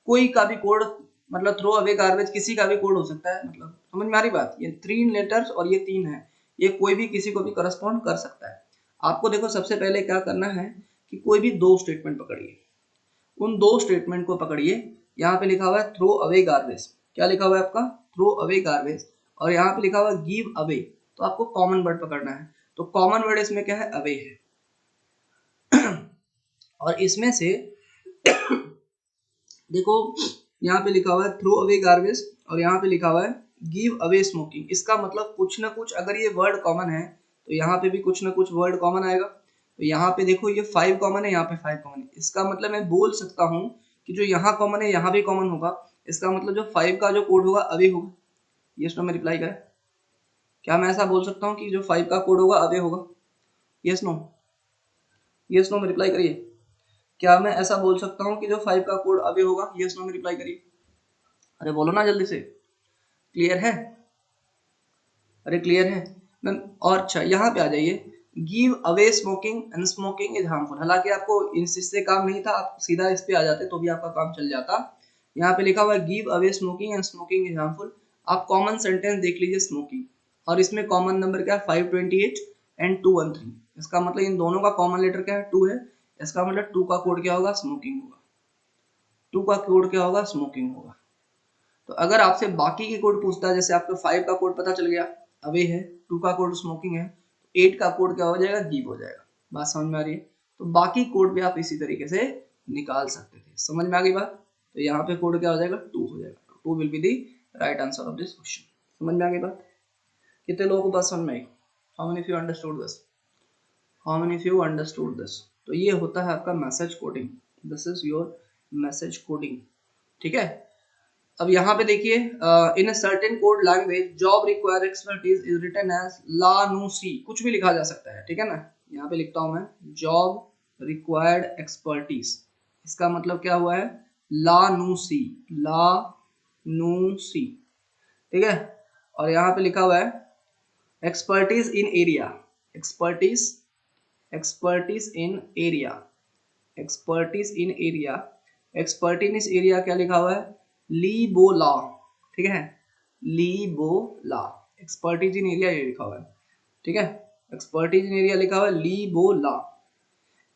कोई का भी कोड, मतलब थ्रो अवे गार्बेज किसी का भी कोड हो सकता है। मतलब समझ में आ रही बात। ये 3 लेटर्स और ये 3 है, ये कोई भी किसी को भी करस्पॉन्ड कर सकता है। आपको देखो सबसे पहले क्या करना है कि कोई भी दो स्टेटमेंट पकड़िए, उन दो स्टेटमेंट को पकड़िए। यहाँ पे लिखा हुआ है थ्रो अवे गार्बेज, क्या लिखा हुआ है आपका, थ्रो अवे गार्बेज। और यहाँ पे लिखा हुआ है गिव अवे, तो आपको कॉमन वर्ड पकड़ना है। तो कॉमन वर्ड इसमें क्या है, अवे है। और इसमें से देखो, यहाँ पे लिखा हुआ है थ्रो अवे गार्बेज और यहाँ पे लिखा हुआ है गिव अवे स्मोकिंग। इसका मतलब कुछ ना कुछ, अगर ये वर्ड कॉमन है तो यहाँ पे भी कुछ ना कुछ वर्ड कॉमन आएगा। तो यहाँ पे देखो ये 5 कॉमन है, यहाँ पे 5 कॉमन है। इसका मतलब मैं बोल सकता हूँ कि जो यहाँ कॉमन है यहाँ भी कॉमन होगा। इसका मतलब जो 5 का जो कोड होगा अवे होगा। यस नो में रिप्लाई करें। क्या मैं ऐसा बोल सकता हूँ कि जो 5 का कोड होगा अवे होगा। यस नो, यस नो में रिप्लाई करिए। क्या मैं ऐसा बोल सकता हूँ कि जो 5 का कोड अवे होगा। यस नो में रिप्लाई करिए। अरे बोलो ना जल्दी से, क्लियर है, अरे क्लियर है। और अच्छा यहाँ पे आ जाइए, give away smoking and smoking is harmful. हालांकि आपको इससे काम नहीं था, आप सीधा इस पे आ जाते तो भी आपका काम चल जाता। यहाँ पे लिखा हुआ है give away smoking and smoking is harmful. आप कॉमन सेंटेंस देख लीजिए स्मोकिंग, और इसमें कॉमन नंबर क्या है 528 एंड 213। इसका मतलब इन दोनों का कॉमन लेटर क्या है 2 है। इसका मतलब 2 का कोड क्या होगा, स्मोकिंग होगा। 2 का कोड क्या होगा, स्मोकिंग होगा। तो अगर आपसे बाकी के कोड पूछता है, जैसे आपको 5 का कोड पता चल गया अवे है, 2 का कोड स्मोकिंग है, 8 का कोड क्या हो जाएगा, गिव हो जाएगा। बात समझ में आ रही है? तो बाकी कोड भी आप इसी तरीके से निकाल सकते थे। समझ में आ गई बात? तो यहाँ पे कोड क्या हो जाएगा, 2 हो जाएगा। 2 will be the right answer of this question. समझ में आ गई बात? कितने लोगों को बात समझ में आई? How many of you understood this? How many of you understood this? तो ये होता है आपका message coding. This is your message coding. ठीक है। अब यहाँ पे देखिए, in a certain code language job require expertise is written as ला नु सी। कुछ भी लिखा जा सकता है, ठीक है ना। यहाँ पे लिखता हूं मैं जॉब रिक्वायर्ड एक्सपर्टीज, इसका मतलब क्या हुआ है, ला नु सी, ला नु सी। ठीक है। और यहाँ पे लिखा हुआ है expertise in area, expertise, expertise in area, expertise in area, expertise in area क्या लिखा हुआ है, लीबोला। ठीक है, लीबोला, एक्सपर्टीज इन एरिया ये लिखा हुआ है। ठीक है, एक्सपर्टीज इन एरिया लिखा हुआ है लीबोला।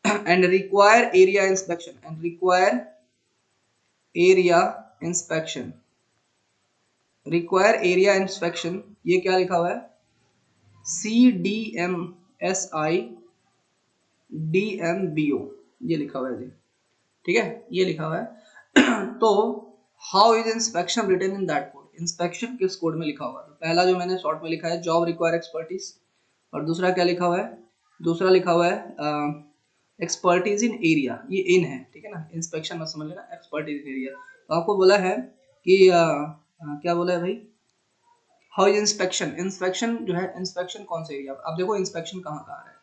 And require area inspection, and require area inspection, require area inspection ये क्या लिखा हुआ है, CDMSI DMBO ये लिखा हुआ है जी। ठीक है, ये लिखा हुआ है। तो how is inspection written in that code, inspection किस कोड में लिखा हुआ है? तो पहला जो मैंने शॉर्ट में लिखा है जॉब रिक्वायर एक्सपर्टीज, और दूसरा क्या लिखा हुआ है, दूसरा लिखा हुआ है एक्सपर्टीज इन एरिया, ये इन है। ठीक है ना, इंस्पेक्शन मत समझ लेना, एक्सपर्टीज इन एरिया। तो आपको बोला है कि क्या बोला है भाई, हाउ इज इंस्पेक्शन, इंस्पेक्शन जो है, इंस्पेक्शन कौन से एरिया, आप देखो इंस्पेक्शन कहाँ कहाँ है।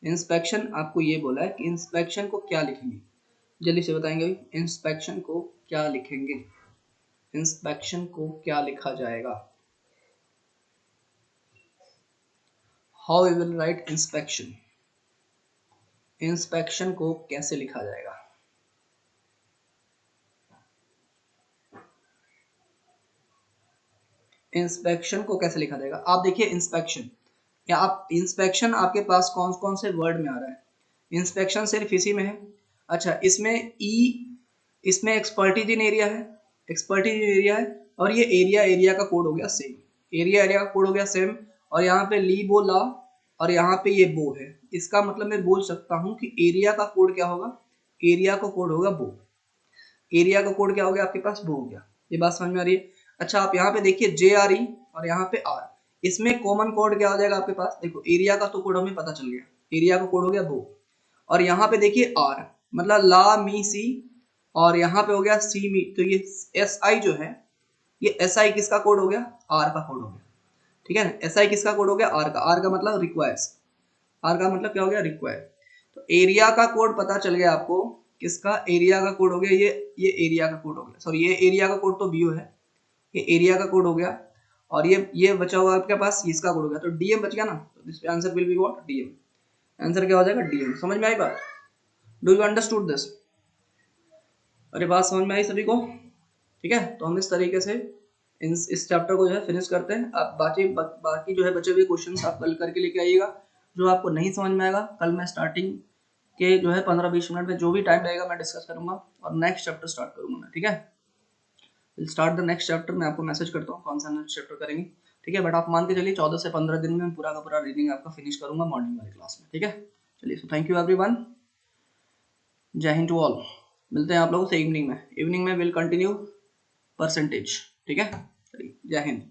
इंस्पेक्शन आपको ये बोला है कि इंस्पेक्शन को क्या लिखेंगे, जल्दी से बताएंगे भाई, इंस्पेक्शन को क्या लिखेंगे, इंस्पेक्शन को क्या लिखा जाएगा, how you will write inspection, inspection को कैसे लिखा जाएगा। इंस्पेक्शन को कैसे लिखा जाएगा, आप देखिए इंस्पेक्शन, या आप इंस्पेक्शन आपके पास कौन कौन से वर्ड में आ रहा है, इंस्पेक्शन सिर्फ इसी में है। अच्छा, इसमें इसमें एक्सपर्टीज इन एरिया है, एक्सपर्टीज इन एरिया है, और ये एरिया, एरिया का कोड हो गया सेम, एरिया एरिया का कोड हो गया सेम। और यहाँ पे ली बो ला, और यहाँ पे ये बो है। इसका मतलब मैं बोल सकता हूँ कि एरिया का कोड क्या होगा, एरिया का कोड होगा बो, एरिया का कोड क्या हो गया आपके पास, बो हो गया। ये बात समझ में आ रही है? अच्छा, आप यहाँ पे देखिए JRE और यहाँ पे R, इसमें कॉमन कोड क्या हो जाएगा आपके पास, देखो एरिया का तो कोड हमें पता चल गया, एरिया का कोड हो गया बो, और यहाँ पे देखिए R मतलब ला मी सी, और यहाँ पे हो गया सी मी, तो ये SI जो है, ये SI किसका कोड हो गया, R का कोड हो गया। ठीक है ना, SI किसका कोड हो गया, R का, R का मतलब रिक्वायर्स, R का मतलब क्या हो गया, रिक्वायर। तो एरिया का कोड पता चल गया आपको, किसका, एरिया का कोड हो गया, ये एरिया का कोड हो गया, सॉरी ये एरिया का कोड तो BO है, ये एरिया का कोड हो गया, और ये बचा हुआ आपके पास, इसका कोड हो गया, तो DM बच गया ना, तो this answer will be what, DM। Answer क्या हो जाएगा, DM। समझ में आई बात? Do you understood this? अरे बात समझ में आई सभी को? ठीक है, तो हम इस तरीके से इस चैप्टर को जो है फिनिश करते हैं। आप बाकी जो है बचे हुए क्वेश्चंस आप कल करके लेके आइएगा। जो आपको नहीं समझ में आएगा, कल मैं स्टार्टिंग के जो है 15-20 मिनट में जो भी टाइम रहेगा मैं डिस्कस करूंगा, और नेक्स्ट चैप्टर स्टार्ट करूंगा मैं। ठीक है, will start the next chapter. मैं आपको मैसेज करता हूँ कौन सा नेक्स्ट चैप्टर करेंगे। ठीक है, बट आप मान के चलिए 14 से 15 दिन में पूरा का पूरा रीडिंग आपका फिनिश करूंगा मॉर्निंग वाली क्लास में। ठीक है, चलिए, सो थैंक यू एवरीवन, जय हिंद टू ऑल। मिलते हैं आप लोगों से इवनिंग में विल कंटिन्यू परसेंटेज। ठीक है, चलिए, जय हिंद।